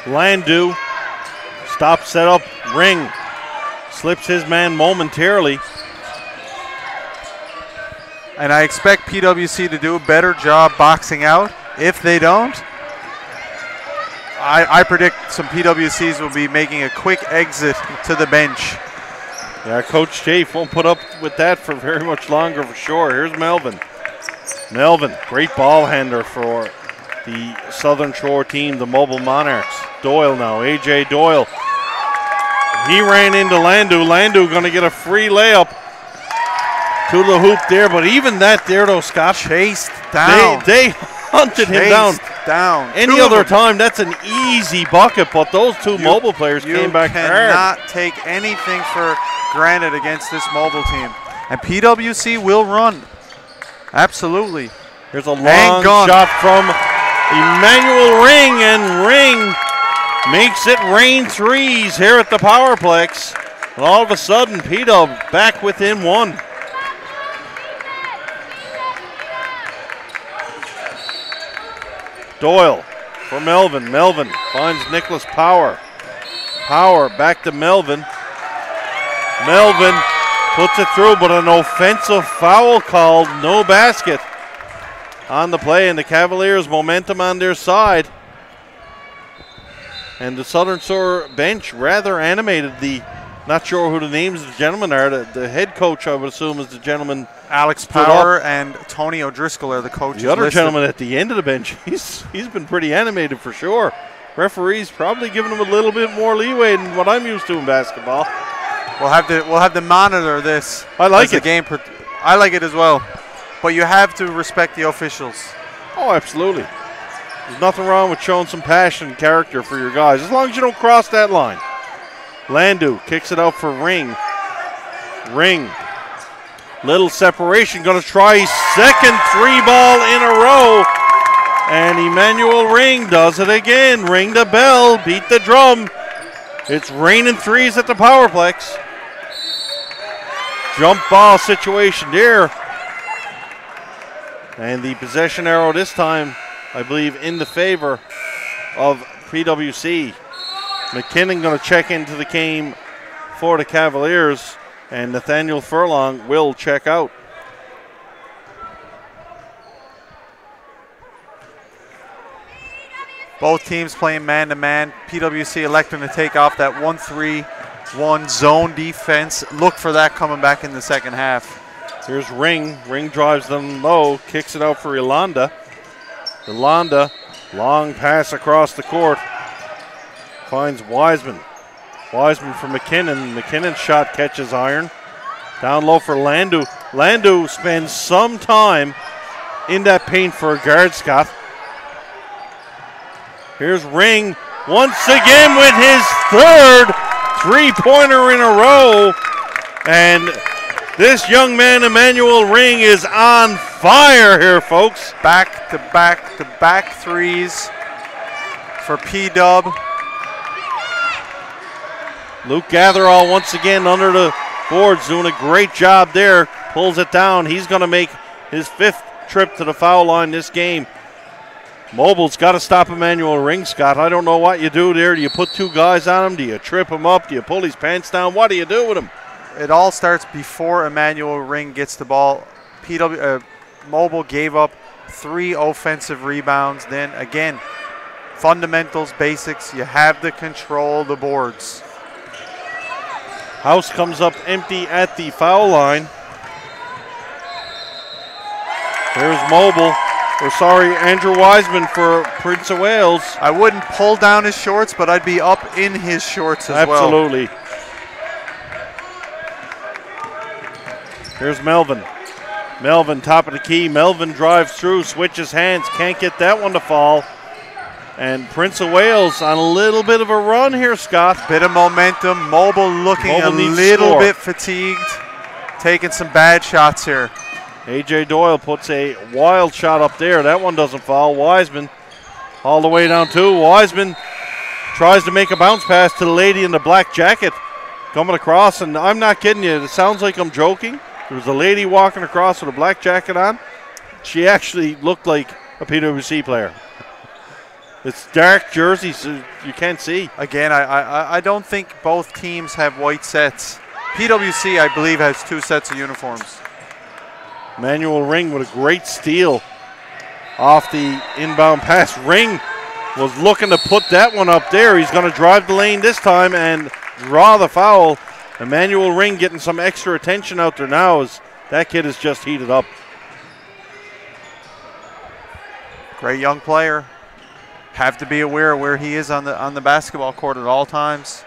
Landu, stop, set up, Ring. Slips his man momentarily. And I expect PWC to do a better job boxing out. If they don't, I predict some PWCs will be making a quick exit to the bench. Yeah, Coach Chafe won't put up with that for very much longer for sure. Here's Melvin. Melvin, great ball handler for the Southern Shore team, the Mobile Monarchs. Doyle now, A.J. Doyle. He ran into Landu. Landu going to get a free layup to the hoop there, but even that there though, Scott. Chased down. They hunted him down. Any other time, that's an easy bucket, but those two Mobile players came back hard. You cannot take anything for granted against this Mobile team. And PWC will run. Absolutely. There's a long shot from Emmanuel Ring, and Ring makes it rain threes here at the Powerplex. And all of a sudden, P-Dub back within one. Doyle for Melvin. Melvin finds Nicholas Power. Power back to Melvin. Melvin puts it through, but an offensive foul called. No basket on the play, and the Cavaliers momentum on their side. And the Southern Shore bench rather animated. Not sure who the names of the gentlemen are. The head coach, I would assume, is the gentleman. Alex Power and Tony O'Driscoll are the coaches. The other listed. gentleman at the end of the bench, he's been pretty animated for sure. Referees probably giving him a little bit more leeway than what I'm used to in basketball. We'll have to monitor this. I like it. The game. I like it as well. But you have to respect the officials. Oh, absolutely. There's nothing wrong with showing some passion and character for your guys, as long as you don't cross that line. Landu kicks it out for Ring. Ring. Little separation, going to try second three ball in a row. And Emmanuel Ring does it again. Ring the bell, beat the drum. It's raining threes at the Powerplex. Jump ball situation there. And the possession arrow this time, I believe, in the favor of PWC. McKinnon going to check into the game for the Cavaliers, and Nathaniel Furlong will check out. Both teams playing man-to-man. PWC electing to take off that 1-3-1 zone defense. Look for that coming back in the second half. Here's Ring. Ring drives them low, kicks it out for Yolanda. Yolanda, long pass across the court. Finds Wiseman. Wiseman for McKinnon. McKinnon's shot catches iron. Down low for Landu. Landu spends some time in that paint for a guard, Scott. Here's Ring once again with his third three-pointer in a row. And this young man, Emmanuel Ring, is on fire here, folks. Back-to-back threes for P-Dub. Luke Gatherall once again under the boards, doing a great job there. Pulls it down. He's going to make his fifth trip to the foul line this game. Mobile's got to stop Emmanuel Ring, Scott. I don't know what you do there. Do you put two guys on him? Do you trip him up? Do you pull his pants down? What do you do with him? It all starts before Emmanuel Ring gets the ball. Mobile gave up 3 offensive rebounds. Then again, fundamentals, basics. You have to control the boards. House comes up empty at the foul line. There's Andrew Wiseman for Prince of Wales. I wouldn't pull down his shorts, but I'd be up in his shorts as well. Absolutely. Here's Melvin. Melvin, top of the key. Melvin drives through, switches hands, can't get that one to fall. And Prince of Wales on a little bit of a run here, Scott. Bit of momentum. Mobile looking a little bit fatigued, taking some bad shots here. A.J. Doyle puts a wild shot up there. That one doesn't fall. Wiseman all the way down two. Wiseman tries to make a bounce pass to the lady in the black jacket coming across, and I'm not kidding you. It sounds like I'm joking. There was a lady walking across with a black jacket on. She actually looked like a PWC player. It's dark jersey, so you can't see. Again, I don't think both teams have white sets. PWC, I believe, has 2 sets of uniforms. Manuel Ring with a great steal off the inbound pass. Ring was looking to put that one up there. He's going to drive the lane this time and draw the foul. Emmanuel Ring getting some extra attention out there now as that kid is just heated up. Great young player. Have to be aware of where he is on the basketball court at all times.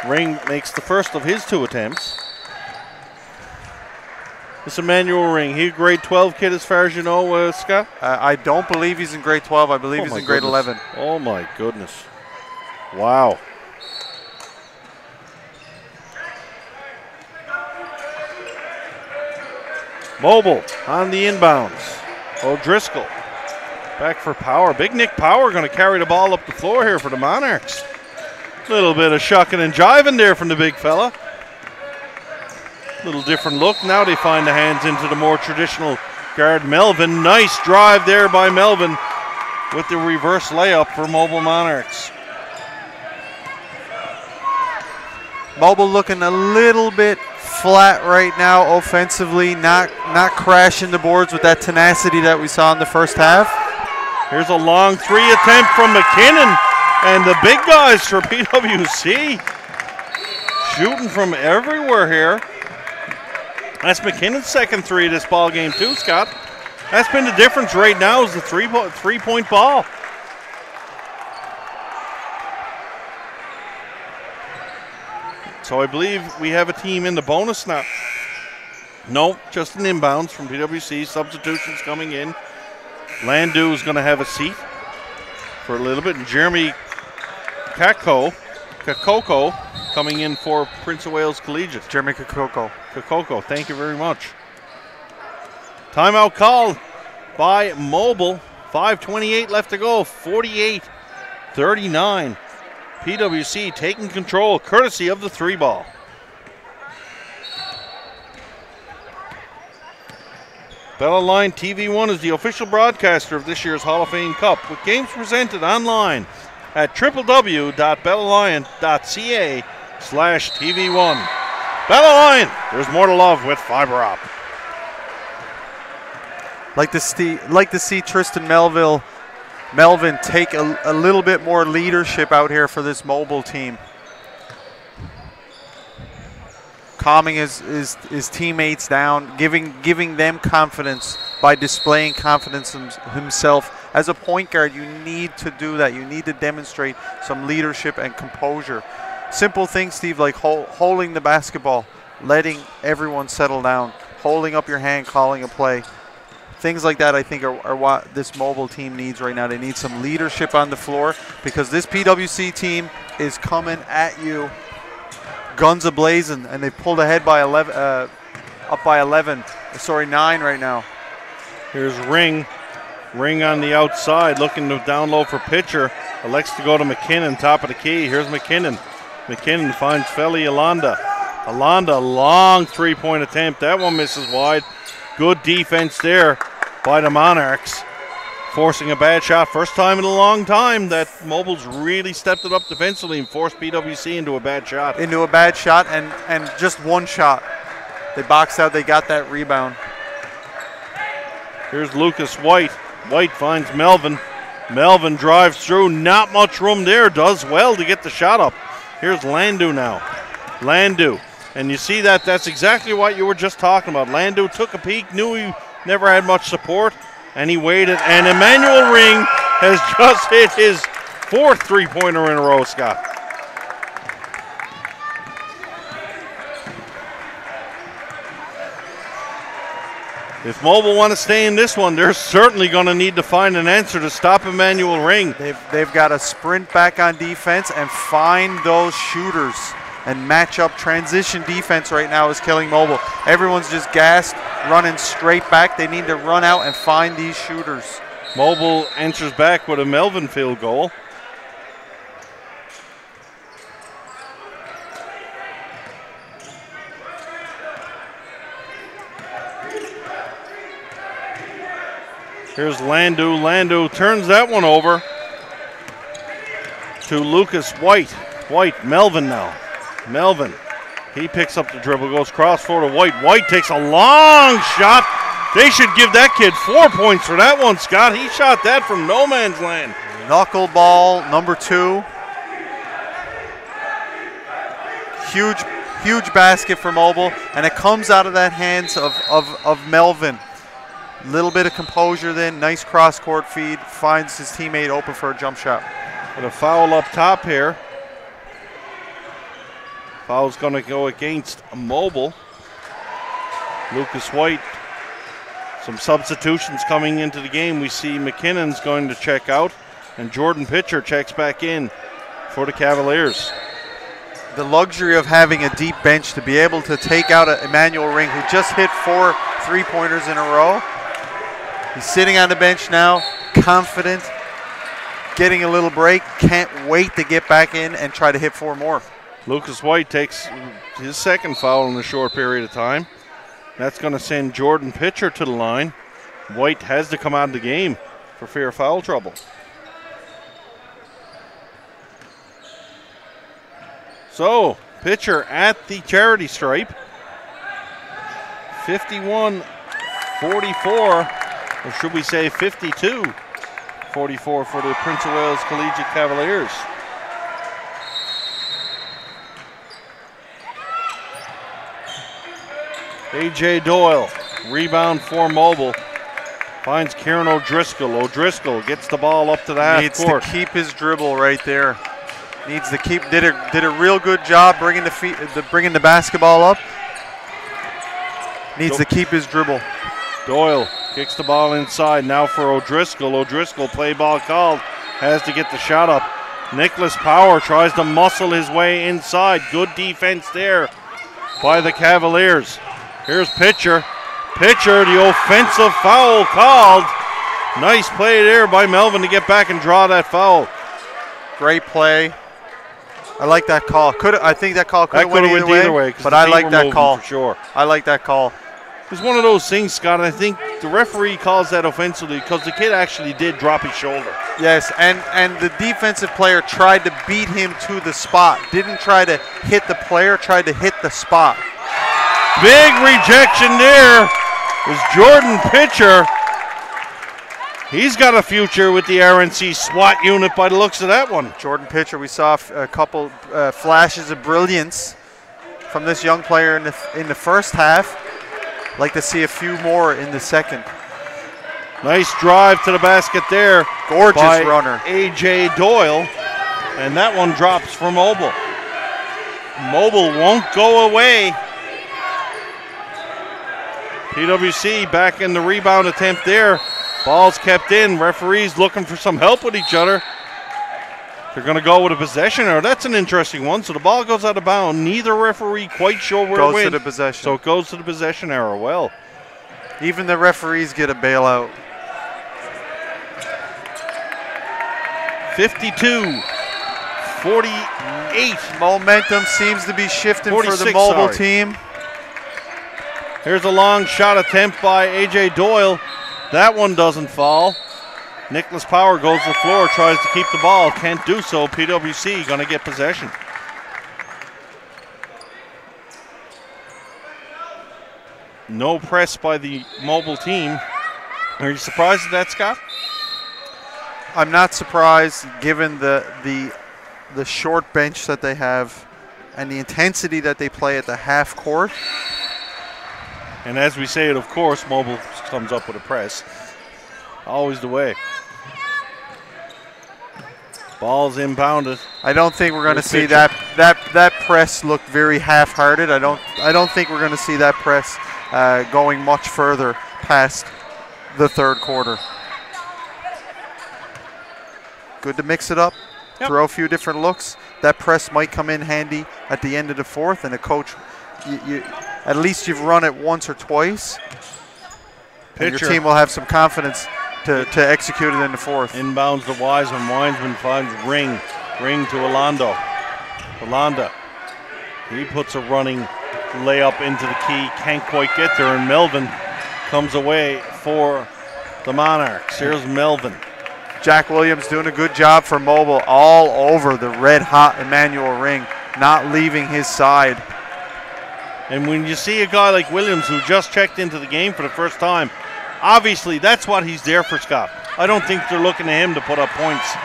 Ring makes the first of his 2 attempts. This Emmanuel Ring, he a grade 12 kid as far as you know, Scott? I don't believe he's in grade 12. I believe he's in grade 11. Oh my goodness. Wow. Mobile on the inbounds. O'Driscoll back for Power. Big Nick Power going to carry the ball up the floor here for the Monarchs. Little bit of shucking and jiving there from the big fella. Little different look. Now they find the hands into the more traditional guard, Melvin. Nice drive there by Melvin with the reverse layup for Mobile Monarchs. Mobile looking a little bit flat right now offensively, not crashing the boards with that tenacity that we saw in the first half. Here's a long 3 attempt from McKinnon, and the big guys for PWC shooting from everywhere here. That's McKinnon's second 3 of this ball game too, Scott. That's been the difference right now is the three-point ball. So I believe we have a team in the bonus now. No, just an inbounds from PWC. Substitutions coming in. Landu is going to have a seat for a little bit. And Jeremy Kakoko coming in for Prince of Wales Collegiate. Jeremy Kakoko, thank you very much. Timeout called by Mobile. 5:28 left to go. 48-39. PWC taking control, courtesy of the 3 ball. Bella Line TV1 is the official broadcaster of this year's Hall of Fame Cup, with games presented online at www.bellalion.ca/TV1. Bella Line, there's more to love with fiber op. Like to see Tristan Melvin take a little bit more leadership out here for this Mobile team. Calming his teammates down, giving them confidence by displaying confidence himself. As a point guard, you need to do that. You need to demonstrate some leadership and composure. Simple things, Steve, like holding the basketball, letting everyone settle down, holding up your hand, calling a play. Things like that, I think, are what this Mobile team needs right now. They need some leadership on the floor because this PWC team is coming at you guns a-blazing, and they pulled ahead by 11, up by 11. Sorry, 9 right now. Here's Ring. Ring on the outside, looking to down low for Pitcher. Elects to go to McKinnon, top of the key. Here's McKinnon. McKinnon finds Feli Alanda. Alanda, long 3-point attempt. That one misses wide. Good defense there by the Monarchs, forcing a bad shot. First time in a long time that Mobile's really stepped it up defensively and forced PWC into a bad shot. And just one shot. They boxed out, they got that rebound. Here's Lucas White. White finds Melvin. Melvin drives through, not much room there, does well to get the shot up. Here's Landu now. Landu. And you see that's exactly what you were just talking about. Landu took a peek, knew he never had much support, and he waited. And Emmanuel Ring has just hit his 4th 3-pointer in a row, Scott. If Mobile want to stay in this one, they're certainly going to need to find an answer to stop Emmanuel Ring. They've got to sprint back on defense and find those shooters and match up. Transition defense right now is killing Mobile. Everyone's just gassed, running straight back. They need to run out and find these shooters. Mobile enters back with a Melvin field goal. Here's Landu. Landu turns that one over to Lucas White. White, Melvin now. Melvin, he picks up the dribble, goes cross forward to White. White takes a long shot. They should give that kid 4 points for that one, Scott. He shot that from no man's land. Knuckleball number 2. Huge basket for Mobile, and it comes out of that hands of Melvin. Little bit of composure then, nice cross-court feed, finds his teammate open for a jump shot. With a foul up top here. Foul's going to go against Mobile. Lucas White. Some substitutions coming into the game. We see McKinnon's going to check out, and Jordan Pitcher checks back in for the Cavaliers. The luxury of having a deep bench to be able to take out Emmanuel Ring, who just hit 4 3-pointers in a row. He's sitting on the bench now, confident, getting a little break, can't wait to get back in and try to hit 4 more. Lucas White takes his second foul in a short period of time. That's going to send Jordan Pitcher to the line. White has to come out of the game for fear of foul trouble. So, Pitcher at the charity stripe. 51-44. Or should we say 52-44 for the Prince of Wales Collegiate Cavaliers. A.J. Doyle, rebound for Mobile. Finds Kieran O'Driscoll. O'Driscoll gets the ball up to the half court. Needs to keep his dribble right there. Needs to keep. Did a real good job bringing the basketball up. Needs to keep his dribble. Doyle kicks the ball inside now for O'Driscoll. O'Driscoll, play ball called, has to get the shot up. Nicholas Power tries to muscle his way inside. Good defense there by the Cavaliers. Here's Pitcher. Pitcher, the offensive foul called. Nice play there by Melvin to get back and draw that foul. Great play. I like that call. I think that call could have went either way, but I like that call for sure. I like that call. It's one of those things, Scott. I think the referee calls that offensively because the kid actually did drop his shoulder. Yes, and the defensive player tried to beat him to the spot. Didn't try to hit the player, tried to hit the spot. Big rejection there was Jordan Pitcher. He's got a future with the RNC SWAT unit by the looks of that one. Jordan Pitcher, we saw a couple flashes of brilliance from this young player in the first half. Like to see a few more in the second. Nice drive to the basket there. Gorgeous runner. A.J. Doyle. And that one drops for Mobile. Mobile won't go away. PWC back in the rebound attempt there. Ball's kept in. Referees looking for some help with each other. They're going to go with a possession error. That's an interesting one. So the ball goes out of bounds. Neither referee quite sure where it went. Goes to the possession. So it goes to the possession error. Well, even the referees get a bailout. 52-48. Momentum seems to be shifting for the Mobile team. Here's a long shot attempt by A.J. Doyle. That one doesn't fall. Nicholas Power goes to the floor, tries to keep the ball. Can't do so. PWC going to get possession. No press by the Mobile team. Are you surprised at that, Scott? I'm not surprised given the short bench that they have and the intensity that they play at the half court. And as we say it, of course, Mobile comes up with a press. Always the way. Ball's inbounded. I don't think we're going to see that press look very half-hearted. I don't think we're going to see that press going much further. past the third quarter. Good to mix it up, throw a few different looks. That press might come in handy at the end of the fourth, and the coach, at least you've run it once or twice. And your team will have some confidence to execute it in the fourth. Inbounds to Wiseman. Wiseman finds Ring to Alando. Alanda, he puts a running layup into the key, can't quite get there, and Melvin comes away for the Monarchs. Here's Melvin. Jack Williams doing a good job for Mobile, all over the red-hot Emmanuel Ring, not leaving his side. And when you see a guy like Williams who just checked into the game for the first time, obviously that's what he's there for, Scott. I don't think they're looking to him to put up points.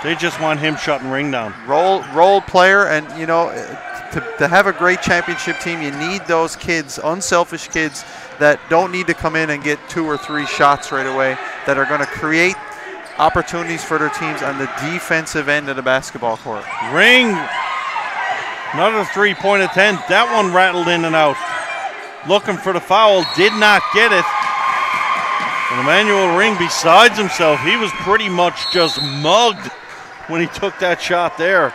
They just want him shutting Ring down. Role player, and you know, to have a great championship team, you need those kids, unselfish kids that don't need to come in and get 2 or 3 shots right away, that are going to create opportunities for their teams on the defensive end of the basketball court. Ring, another 3-point attempt. That one rattled in and out. Looking for the foul, did not get it. And Emmanuel Ring, besides himself, he was pretty much just mugged when he took that shot there.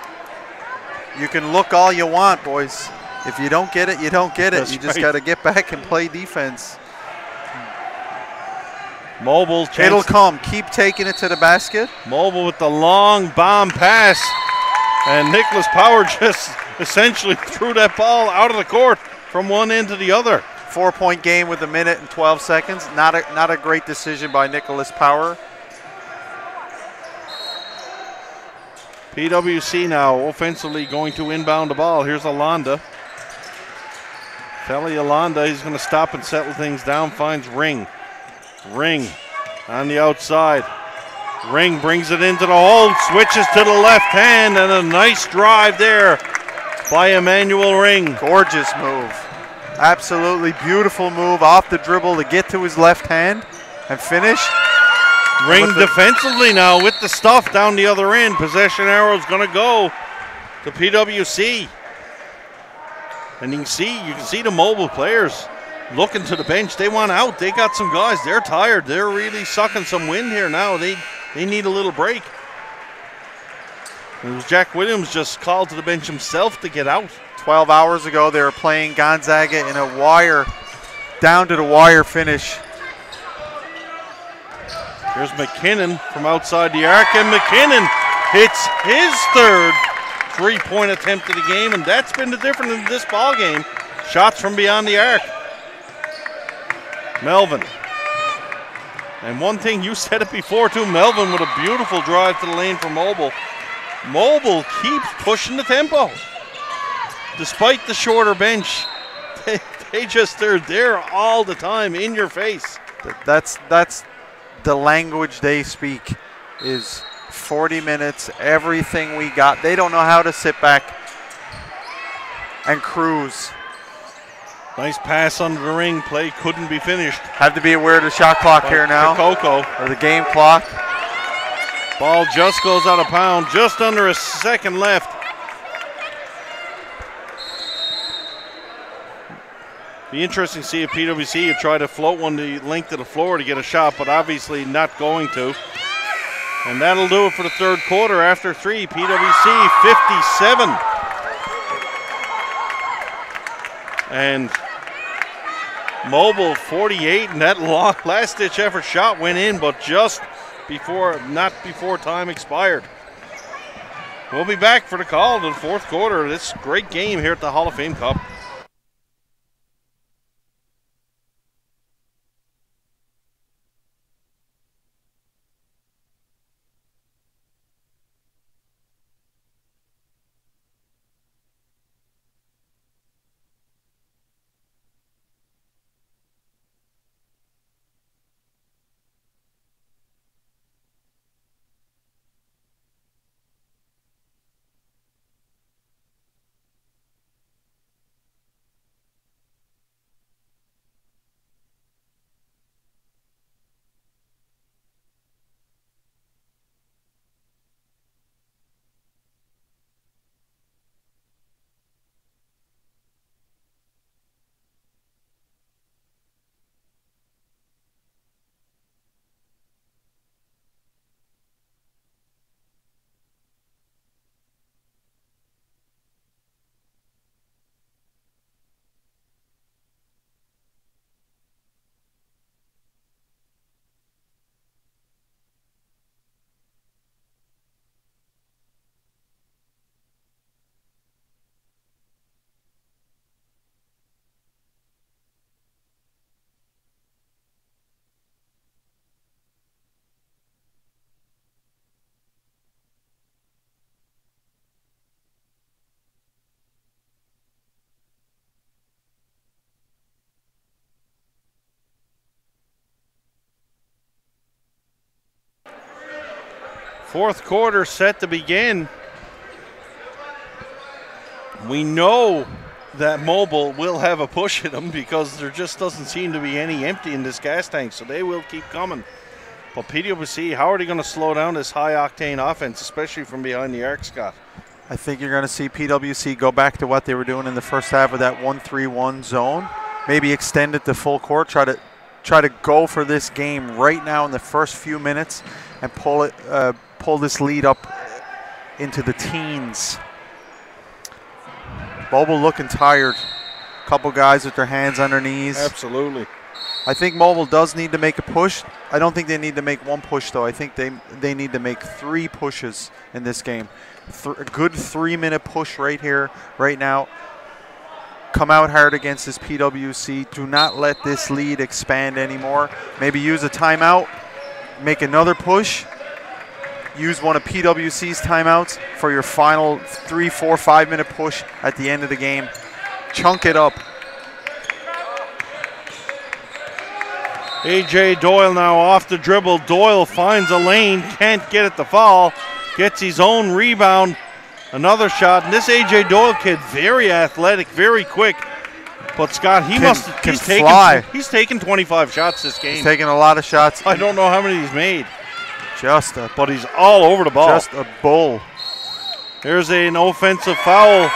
You can look all you want, boys. If you don't get it, you don't get it. That's you just right. got to get back and play defense. Mobile chance. It'll come. Keep taking it to the basket. Mobile with the long bomb pass. And Nicholas Power just essentially threw that ball out of the court from one end to the other. 4-point game with 1 minute and 12 seconds. Not a great decision by Nicholas Power. PWC now offensively going to inbound the ball. Here's Alanda. Feli Alanda, he's going to stop and settle things down. Finds Ring. Ring on the outside. Ring brings it into the hole, switches to the left hand, and a nice drive there by Emmanuel Ring. Gorgeous move. Absolutely beautiful move off the dribble to get to his left hand and finish. Ring defensively now with the stuff down the other end. Possession arrow is going to go to PWC. And you can see the Mobile players looking to the bench. They want out. They got some guys. They're tired. They're really sucking some wind here now. They need a little break. It was Jack Williams just called to the bench himself to get out. 12 hours ago, they were playing Gonzaga in a wire, down to the wire finish. Here's McKinnon from outside the arc, and McKinnon hits his third 3-point attempt of the game, and that's been the difference in this ball game. Shots from beyond the arc. Melvin. And one thing, you said it before too, Melvin with a beautiful drive to the lane for Mobile. Mobile keeps pushing the tempo. Despite the shorter bench, they're there all the time, in your face. That's the language they speak, is 40 minutes, everything we got. They don't know how to sit back and cruise. Nice pass under the ring. Play couldn't be finished. Have to be aware of the shot clock here now. Coco. Or the game clock. Ball just goes out of bounds. Just under a second left. Be interesting to see if PWC would try to float one the length of the floor to get a shot, but obviously not going to. And that'll do it for the third quarter. After 3, PWC 57. And Mobile 48, and that last-ditch effort shot went in, but just before, not before time expired. We'll be back for the call to the fourth quarter of this great game here at the Hall of Fame Cup. Fourth quarter set to begin. We know that Mobile will have a push in them because there just doesn't seem to be any empty in this gas tank, so they will keep coming. But PWC, how are they going to slow down this high-octane offense, especially from behind the arc, Scott? I think you're going to see PWC go back to what they were doing in the first half of that 1-3-1 zone. Maybe extend it to full court, try to go for this game right now in the first few minutes and pull this lead up into the teens. Mobile looking tired. Couple guys with their hands on their knees. Absolutely. I think Mobile does need to make a push. I don't think they need to make one push, though. I think they need to make 3 pushes in this game. A good 3-minute push right here, right now. Come out hard against this PWC. Do not let this lead expand anymore. Maybe use a timeout. Make another push. Use one of PWC's timeouts for your final 3, 4, 5-minute push at the end of the game. Chunk it up. A.J. Doyle now off the dribble. Doyle finds a lane, can't get it to fall. Gets his own rebound. Another shot. And this A.J. Doyle kid, very athletic, very quick. But Scott, he's taken 25 shots this game. He's taken a lot of shots. I don't know how many he's made. But he's all over the ball. Just a bull. There's an offensive foul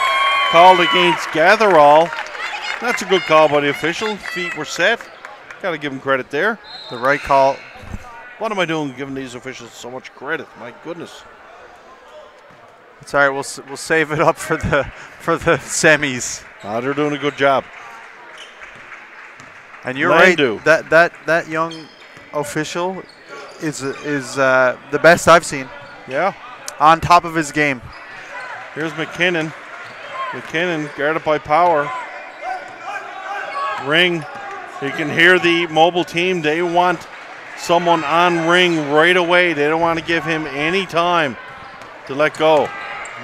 called against Gatherall. That's a good call by the official. Feet were set. Got to give him credit there. The right call. What am I doing giving these officials so much credit? My goodness. It's all right. We'll save it up for the semis. They're doing a good job. And you're right. That young official is the best I've seen. Yeah. On top of his game. Here's McKinnon. McKinnon guarded by Power. Ring. You can hear the Mobile team. They want someone on Ring right away. They don't want to give him any time to let go.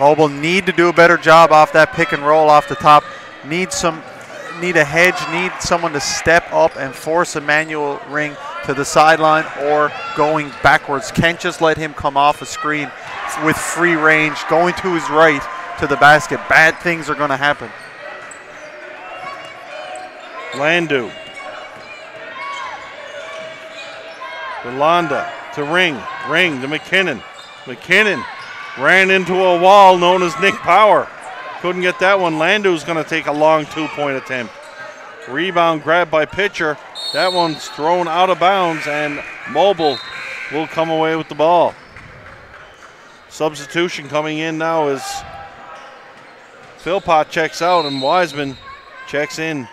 Mobile need to do a better job off that pick and roll off the top. Need a hedge, need someone to step up and force Emmanuel Ring to the sideline or going backwards. Can't just let him come off a screen with free range, going to his right to the basket. Bad things are going to happen. Landu. Rolanda to Ring. Ring to McKinnon. McKinnon ran into a wall known as Nick Power. Couldn't get that one. Landu's going to take a long 2-point attempt. Rebound grabbed by Pitcher. That one's thrown out of bounds, and Mobile will come away with the ball. Substitution coming in now is Philpott checks out, and Wiseman checks in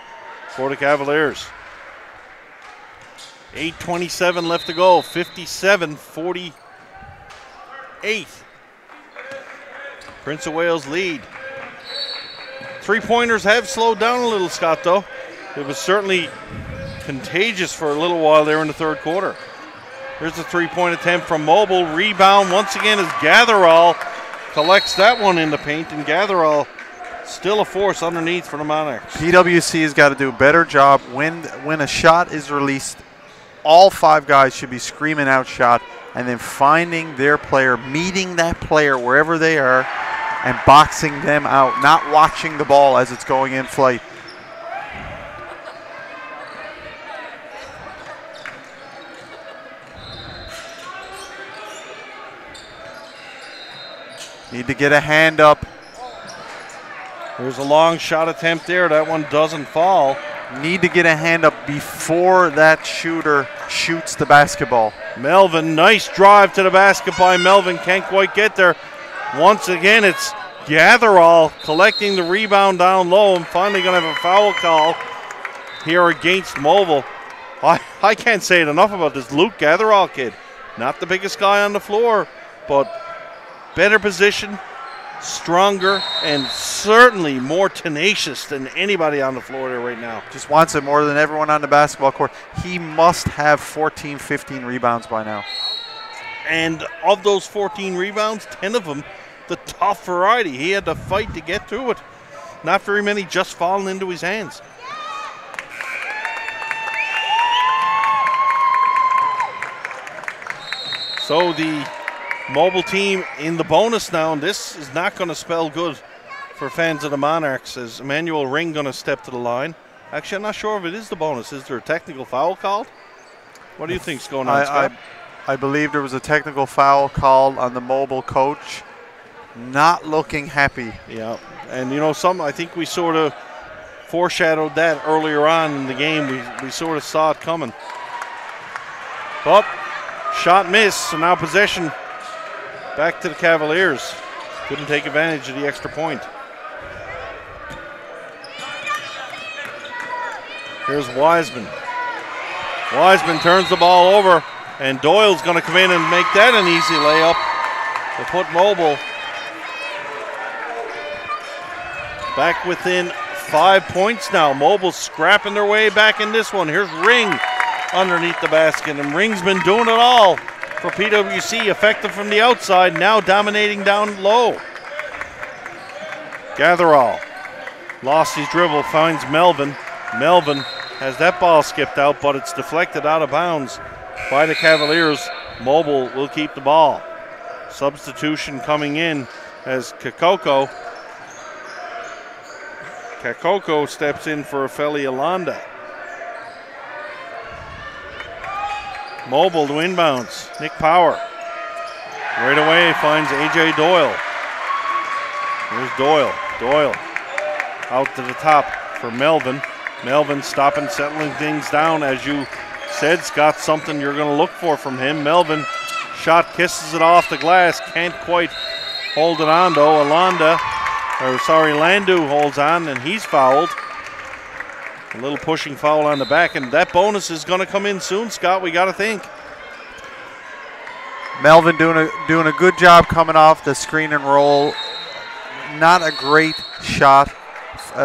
for the Cavaliers. 8:27 left to go. 57-48. Prince of Wales lead. Three-pointers have slowed down a little, Scott, though. It was certainly contagious for a little while there in the third quarter. Here's a three-point attempt from Mobile. Rebound once again as Gatherall collects that one in the paint, and Gatherall still a force underneath for the Monarchs. PWC has got to do a better job. When a shot is released, all 5 guys should be screaming out shot and then finding their player, meeting that player wherever they are and boxing them out, not watching the ball as it's going in flight. Need to get a hand up. There's a long shot attempt there. That one doesn't fall. Need to get a hand up before that shooter shoots the basketball. Melvin, nice drive to the basket by Melvin. Can't quite get there. Once again, it's Gatherall collecting the rebound down low and finally going to have a foul call here against Mobile. I can't say it enough about this Luke Gatherall kid. Not the biggest guy on the floor, but better position, stronger, and certainly more tenacious than anybody on the floor there right now. Just wants it more than everyone on the basketball court. He must have 14, 15 rebounds by now. And of those 14 rebounds, 10 of them, the tough variety. He had to fight to get through it. Not very many just falling into his hands. So the Mobile team in the bonus now, and this is not going to spell good for fans of the Monarchs, as Emmanuel Ring going to step to the line. Actually, I'm not sure if it is the bonus. Is there a technical foul called? What do you think's going on, Scott? I believe there was a technical foul called on the Mobile coach. Not looking happy. Yeah, and I think we sort of foreshadowed that earlier on in the game. We sort of saw it coming. But shot miss, so now possession back to the Cavaliers. Couldn't take advantage of the extra point. Here's Wiseman. Wiseman turns the ball over, and Doyle's going to come in and make that an easy layup to put Mobile back within 5 points now. Mobile scrapping their way back in this one. Here's Ring underneath the basket, and Ring's been doing it all for PWC, effective from the outside, now dominating down low. Gatherall lost his dribble, finds Melvin. Melvin has that ball skipped out, but it's deflected out of bounds by the Cavaliers. Mobile will keep the ball. Substitution coming in as Kakoko steps in for Ofeli Alanda. Mobile to inbounds. Nick Power. Right away finds A.J. Doyle. Here's Doyle. Doyle out to the top for Melvin. Melvin stopping, settling things down. As you said, Scott, something you're going to look for from him. Melvin shot kisses it off the glass. Can't quite hold it on, though. Landu holds on, and he's fouled. A little pushing foul on the back, and that bonus is going to come in soon, Scott. We got to think. Melvin doing a good job coming off the screen and roll. Not a great shot.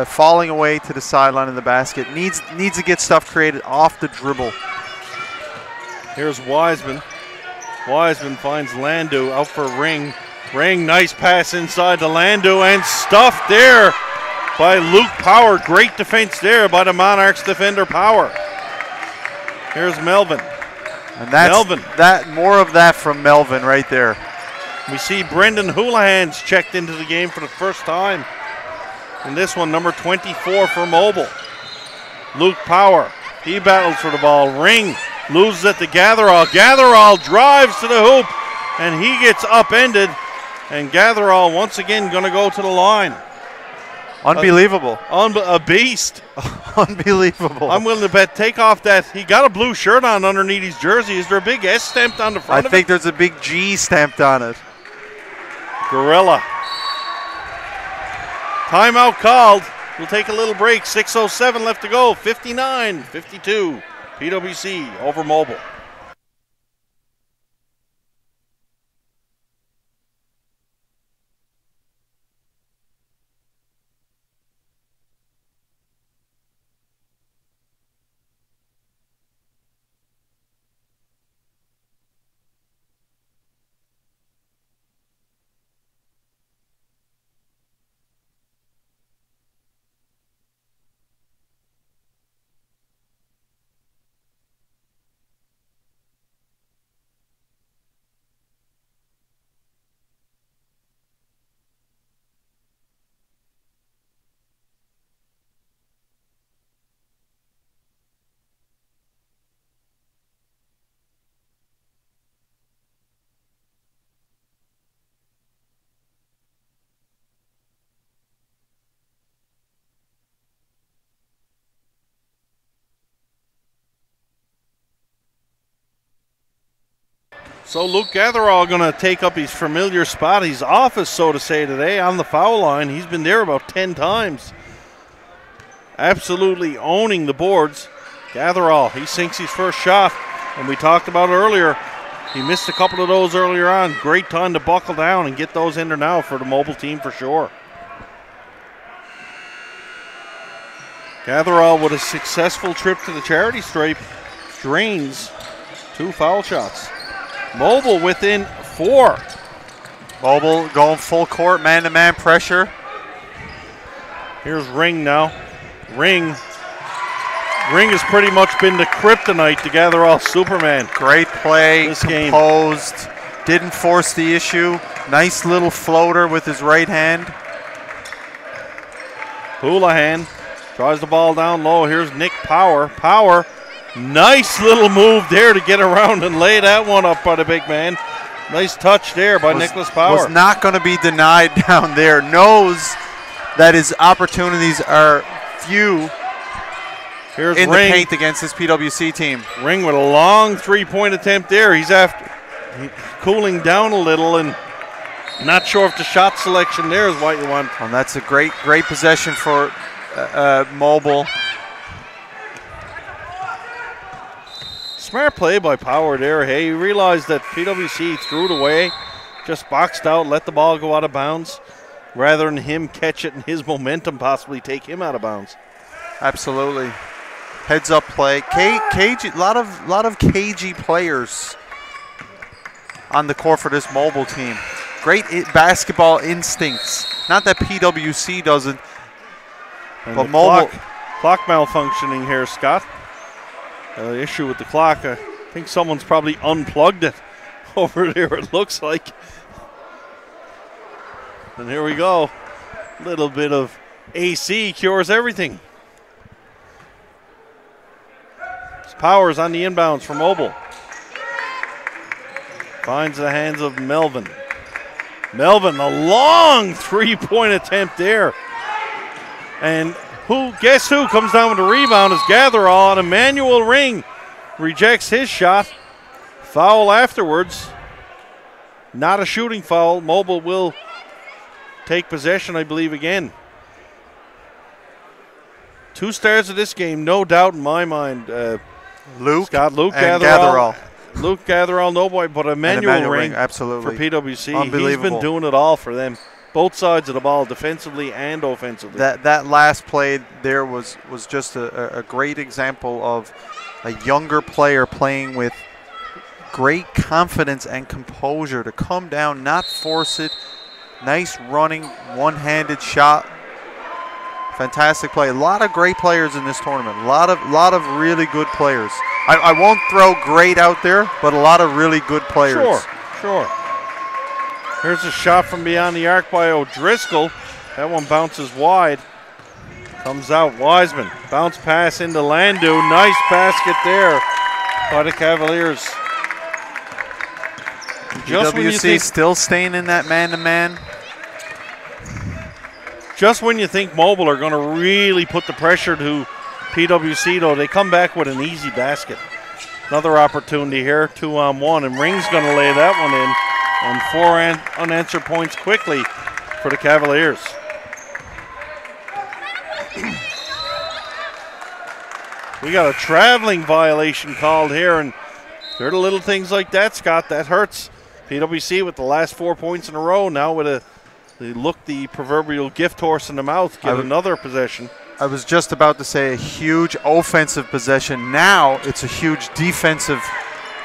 Falling away to the sideline of the basket. Needs to get stuff created off the dribble. Here's Wiseman. Wiseman finds Landu out for Ring. Ring, nice pass inside to Landu, and stuffed there by Luke Power. Great defense there by the Monarchs defender Power. Here's Melvin. And that's Melvin. More of that from Melvin right there. We see Brendan Houlihan's checked into the game for the first time. And this one, number 24 for Mobile. Luke Power, he battles for the ball. Ring loses it to Gatherall. Gatherall drives to the hoop, and he gets upended. And Gatherall once again going to go to the line. Unbelievable. A beast. Unbelievable. I'm willing to bet, take off that. He got a blue shirt on underneath his jersey. Is there a big S stamped on the front of it? I think there's a big G stamped on it. Gorilla. Timeout called. We'll take a little break. 6:07 left to go. 59-52. PWC over Mobile. So Luke Gatherall going to take up his familiar spot, his office, so to say, today on the foul line. He's been there about 10 times. Absolutely owning the boards. Gatherall, he sinks his first shot. And we talked about it earlier. He missed a couple of those earlier on. Great time to buckle down and get those in there now for the Mobile team for sure. Gatherall with a successful trip to the charity stripe drains 2 foul shots. Mobile within 4. Mobile going full court, man-to-man pressure. Here's Ring now. Ring has pretty much been the kryptonite to Gatherall Superman. Great play, this composed, Didn't force the issue. Nice little floater with his right hand. Houlihan tries the ball down low. Here's Nick Power. Power, nice little move there to get around and lay that one up by the big man. Nice touch there by Nicholas Power. Was not going to be denied down there. Knows that his opportunities are few. Here's in Ring. The paint against this PWC team. Ring with a long three-point attempt there. He's cooling down a little and not sure if the shot selection there is what you want. And that's a great possession for Mobile. Smart play by Power there. Hey, he realized that PWC threw it away, just boxed out, let the ball go out of bounds, rather than him catch it and his momentum possibly take him out of bounds. Absolutely. Heads up play. Cagey, lot of cagey players on the court for this Mobile team. Great basketball instincts. Not that PWC doesn't, and but Mobile. Clock malfunctioning here, Scott. Issue with the clock. I think someone's probably unplugged it over there, it looks like. And here we go. A little bit of AC cures everything. Powers on the inbounds for Mobile. Finds the hands of Melvin. Melvin, a long three-point attempt there. And guess who comes down with the rebound is Gatherall, and Emmanuel Ring rejects his shot. Foul afterwards. Not a shooting foul. Mobile will take possession, I believe, again. 2 stars of this game, no doubt in my mind. Luke Gatherall. Luke Gatherall, no boy, but Emmanuel Ring absolutely. for PWC. Unbelievable. He's been doing it all for them, both sides of the ball, defensively and offensively. That last play there was just a great example of a younger player playing with great confidence and composure to come down, not force it. Nice running, one-handed shot. Fantastic play. A lot of great players in this tournament. A lot of really good players. I won't throw great out there, but a lot of really good players. Sure. Here's a shot from beyond the arc by O'Driscoll. That one bounces wide. Comes out Wiseman. Bounce pass into Landu. Nice basket there by the Cavaliers. PWC still staying in that man-to-man. Just when you think Mobile are going to really put the pressure to PWC, though, they come back with an easy basket. Another opportunity here, 2-on-1, and Ring's going to lay that one in, and 4 unanswered points quickly for the Cavaliers. We got a traveling violation called here, and there are the little things like that, Scott, that hurts. PWC with the last 4 points in a row, now with they look the proverbial gift horse in the mouth, get another possession. I was just about to say a huge offensive possession. Now it's a huge defensive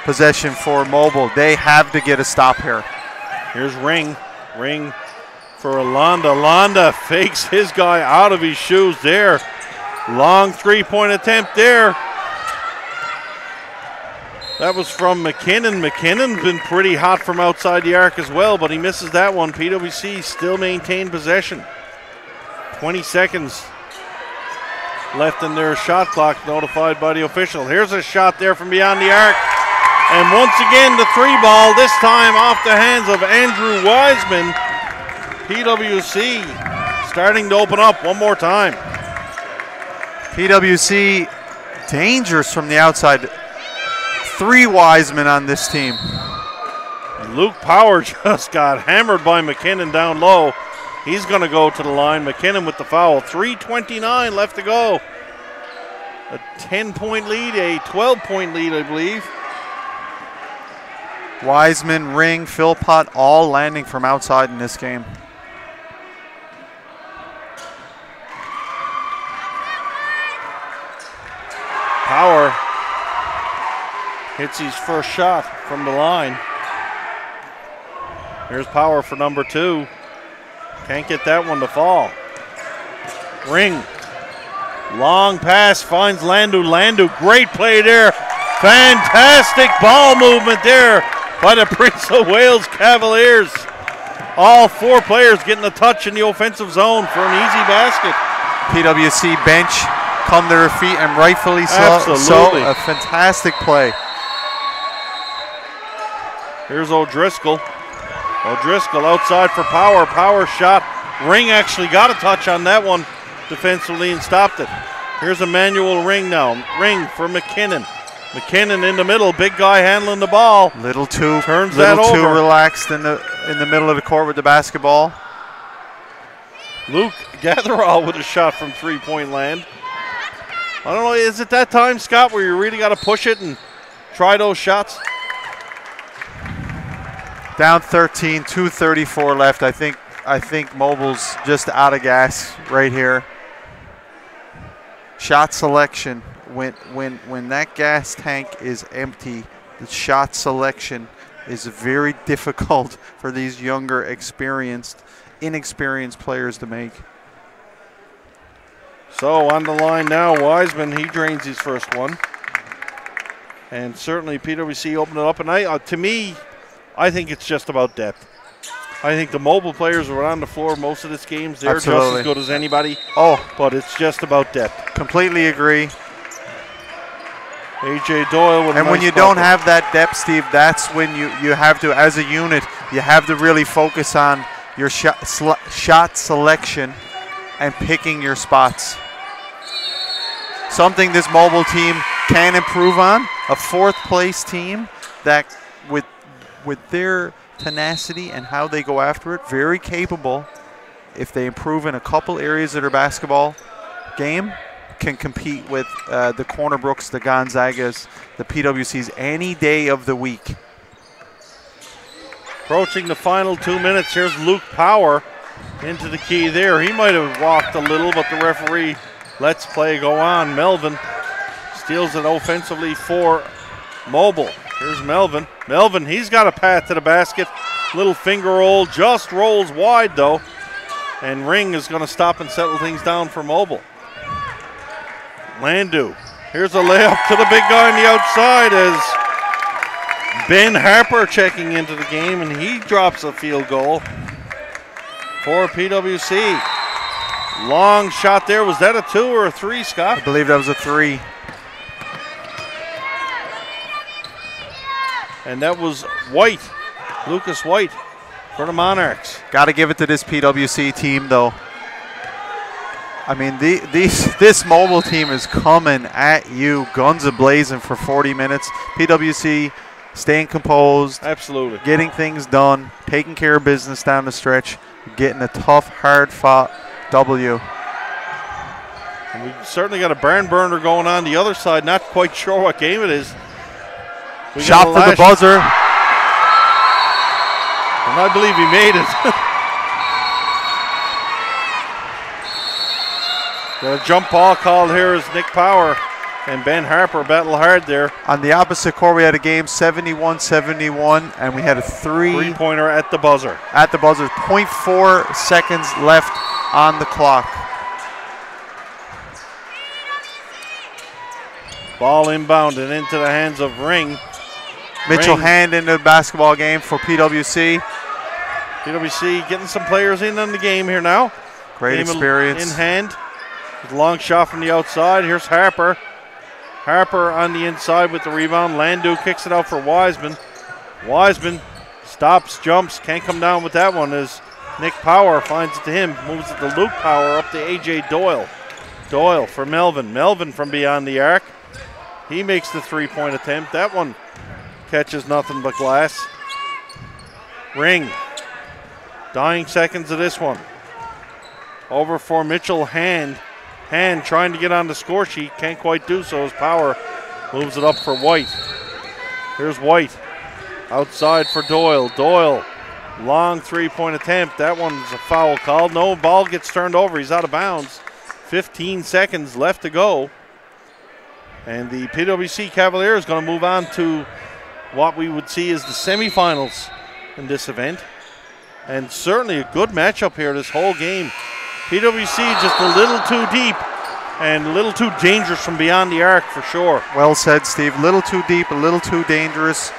possession for Mobile. They have to get a stop here. Here's Ring. Ring for Alonda. Alonda fakes his guy out of his shoes there. Long three-point attempt there. That was from McKinnon. McKinnon's been pretty hot from outside the arc as well, but he misses that one. PWC still maintain possession. 20 seconds left in their shot clock, notified by the official. Here's a shot there from beyond the arc. And once again, the 3-ball, this time off the hands of Andrew Wiseman. PWC starting to open up one more time. PWC dangerous from the outside. 3 Wiseman on this team. Luke Power just got hammered by McKinnon down low. He's going to go to the line. McKinnon with the foul. 3:29 left to go. A 10-point lead, a 12-point lead, I believe. Wiseman, Ring, Philpott all landing from outside in this game. Power hits his first shot from the line. Here's Power for number 2. Can't get that one to fall. Ring. Long pass finds Landu. Landu, great play there. Fantastic ball movement there by the Prince of Wales Cavaliers. All 4 players getting a touch in the offensive zone for an easy basket. PWC bench come to their feet, and rightfully so. Absolutely. So a fantastic play. Here's O'Driscoll. O'Driscoll outside for Power. Power shot. Ring actually got a touch on that one defensively and stopped it. Here's Emmanuel Ring now. Ring for McKinnon. McKinnon in the middle. Big guy handling the ball. Little too relaxed in the middle of the court with the basketball. Luke Gatherall with a shot from three-point land. I don't know, is it that time, Scott, where you really got to push it and try those shots? Down 13, 2:34 left. I think Mobile's just out of gas right here. Shot selection. When that gas tank is empty, the shot selection is very difficult for these younger, inexperienced players to make. So on the line now, Wiseman, he drains his first one. And certainly PWC opened it up. And to me, I think it's just about depth. I think the Mobile players were on the floor most of this games. They're just as good as anybody. But it's just about depth. Completely agree. A.J. Doyle with a And nice when you don't have that depth, Steve, that's when you have to, as a unit, you have to really focus on your shot selection and picking your spots. Something this Mobile team can improve on. A 4th place team that with their tenacity and how they go after it, very capable. If they improve in a couple areas of their basketball game, can compete with the Cornerbrooks, the Gonzagas, the PWCs any day of the week. Approaching the final 2 minutes, here's Luke Power into the key there. He might have walked a little, but the referee lets play go on. Melvin steals it offensively for Mobile. Here's Melvin. Melvin, he's got a path to the basket. Little finger roll, just rolls wide though. And Ring is going to stop and settle things down for Mobile. Landu. Here's a layup to the big guy on the outside as Ben Harper checking into the game, and he drops a field goal for PWC. Long shot there. Was that a 2 or a 3, Scott? I believe that was a 3. And that was White, Lucas White for the Monarchs. Got to give it to this PWC team, though. I mean, this Mobile team is coming at you, guns a-blazing for 40 minutes. PWC staying composed. Absolutely. Getting things done, taking care of business down the stretch, getting a tough, hard-fought W. And we certainly got a barn burner going on the other side. Not quite sure what game it is. Shot for the buzzer. And I believe he made it. Got a jump ball called here as Nick Power and Ben Harper battle hard there. On the opposite court, we had a game 71-71, and we had a three-pointer at the buzzer. At the buzzer, 0.4 seconds left on the clock. Ball inbound and into the hands of Ring. Mitchell Hand into the basketball game for PWC. PWC getting some players in on the game here now. Great game experience. In hand. Long shot from the outside. Here's Harper. Harper on the inside with the rebound. Landu kicks it out for Wiseman. Wiseman stops, jumps, can't come down with that one as Nick Power finds it to him. Moves it to Luke Power up to A.J. Doyle. Doyle for Melvin. Melvin from beyond the arc. He makes the three-point attempt. That one catches nothing but glass. Ring. Dying seconds of this one. Over for Mitchell Hand. Hand trying to get on the score sheet. Can't quite do so as Power moves it up for White. Here's White. Outside for Doyle. Doyle. Long three-point attempt. That one's a foul call. No, ball gets turned over. He's out of bounds. 15 seconds left to go. And the PWC Cavaliers is going to move on to what we would see as the semifinals in this event. And certainly a good matchup here this whole game. PWC just a little too deep and a little too dangerous from beyond the arc for sure. Well said, Steve. A little too deep, a little too dangerous.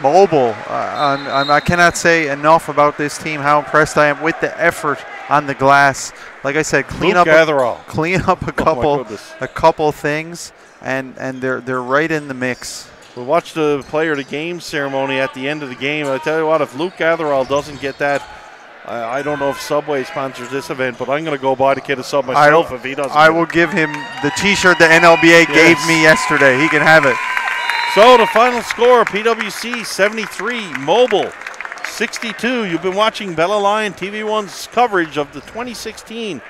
Mobile. I cannot say enough about this team, how impressed I am with the effort on the glass. Like I said, clean up a couple things, and they're right in the mix. We'll watch the player of the game ceremony at the end of the game. I tell you what, if Luke Gatherall doesn't get that, I don't know if Subway sponsors this event, but I'm going to go buy the kid a sub myself if he doesn't. I will give him the T-shirt the NLBA gave me yesterday. He can have it. So the final score, PWC 73, Mobile 62. You've been watching Bella Lion TV1's coverage of the 2016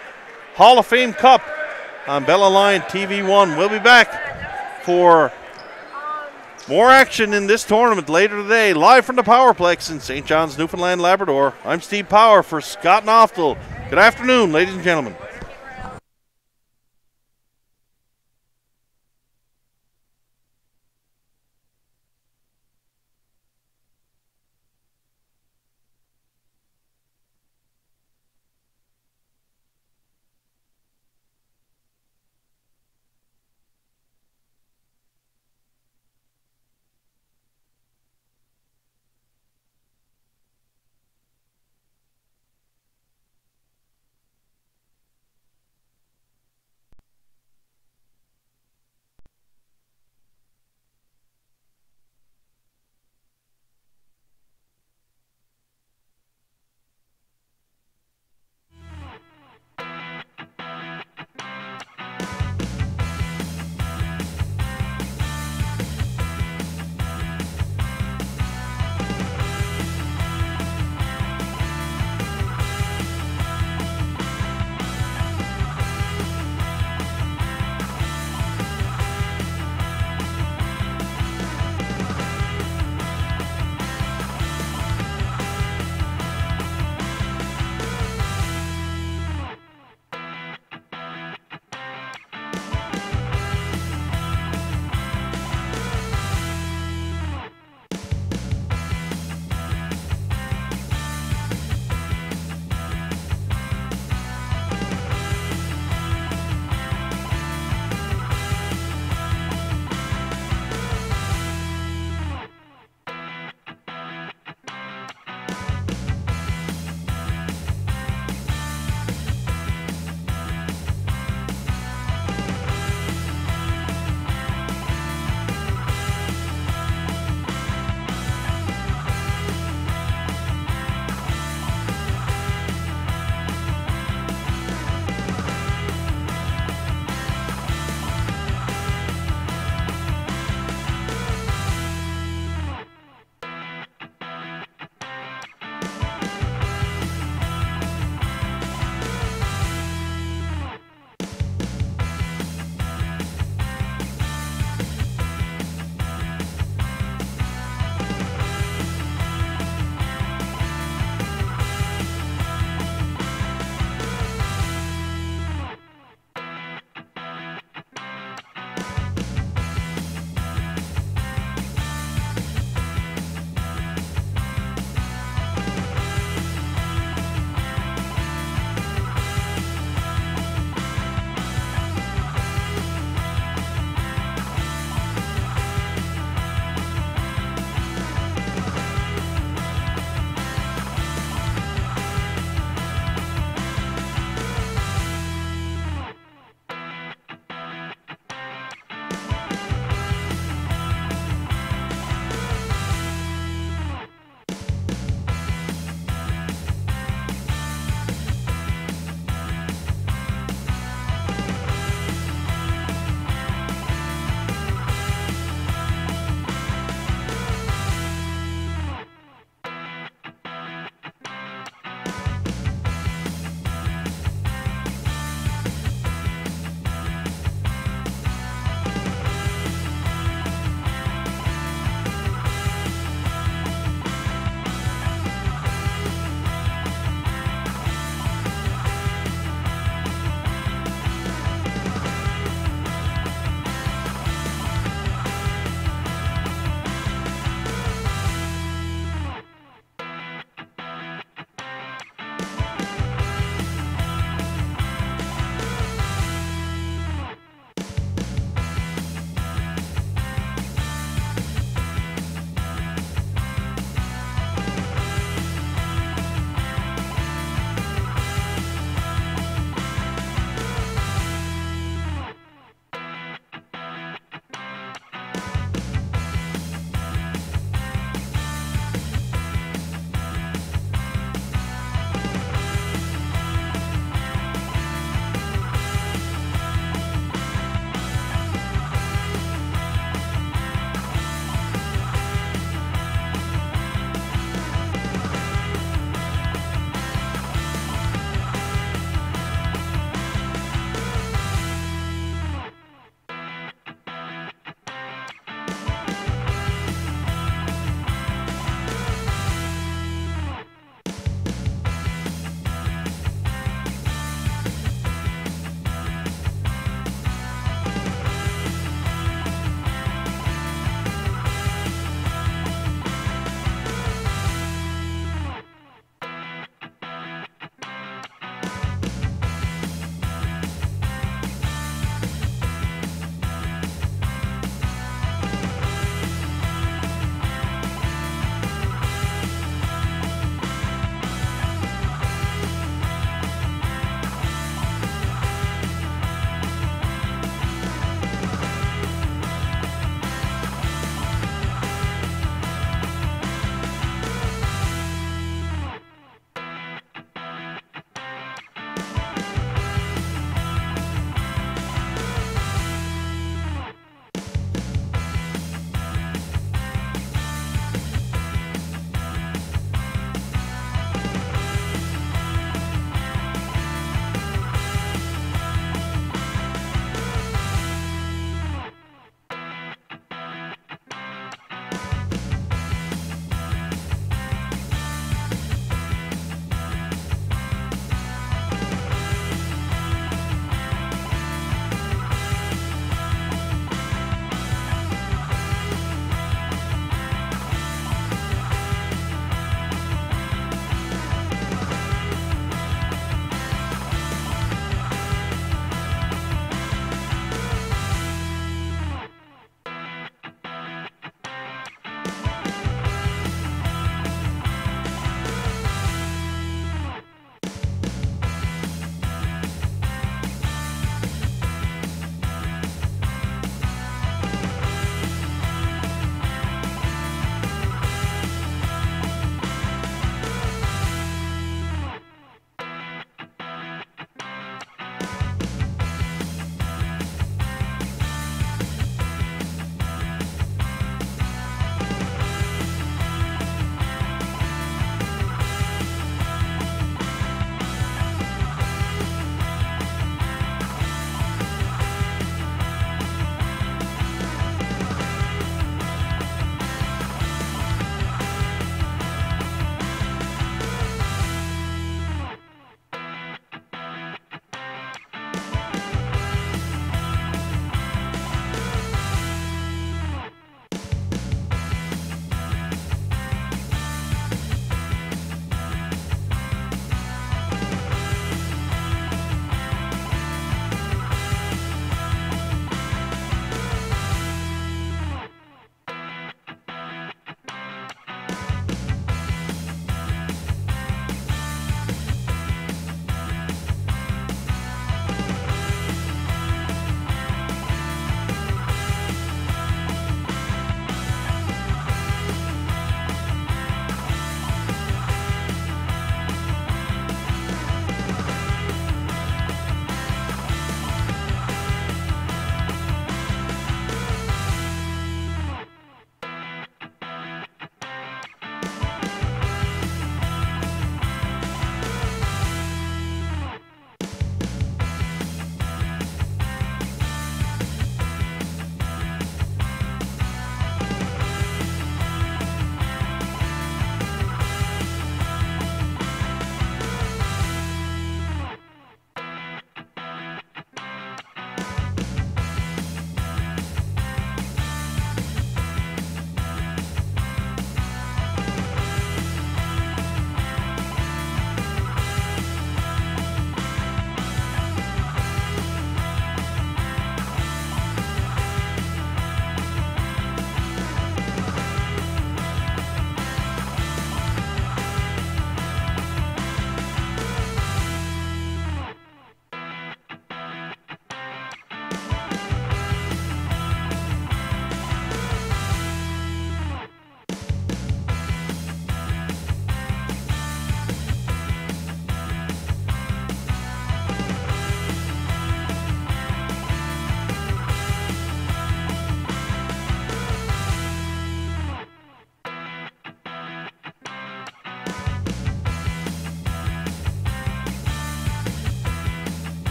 Hall of Fame Cup on Bella Lion TV1. We'll be back for more action in this tournament later today, live from the Powerplex in St. John's, Newfoundland, Labrador. I'm Steve Power for Scott Knoftel. Good afternoon, ladies and gentlemen.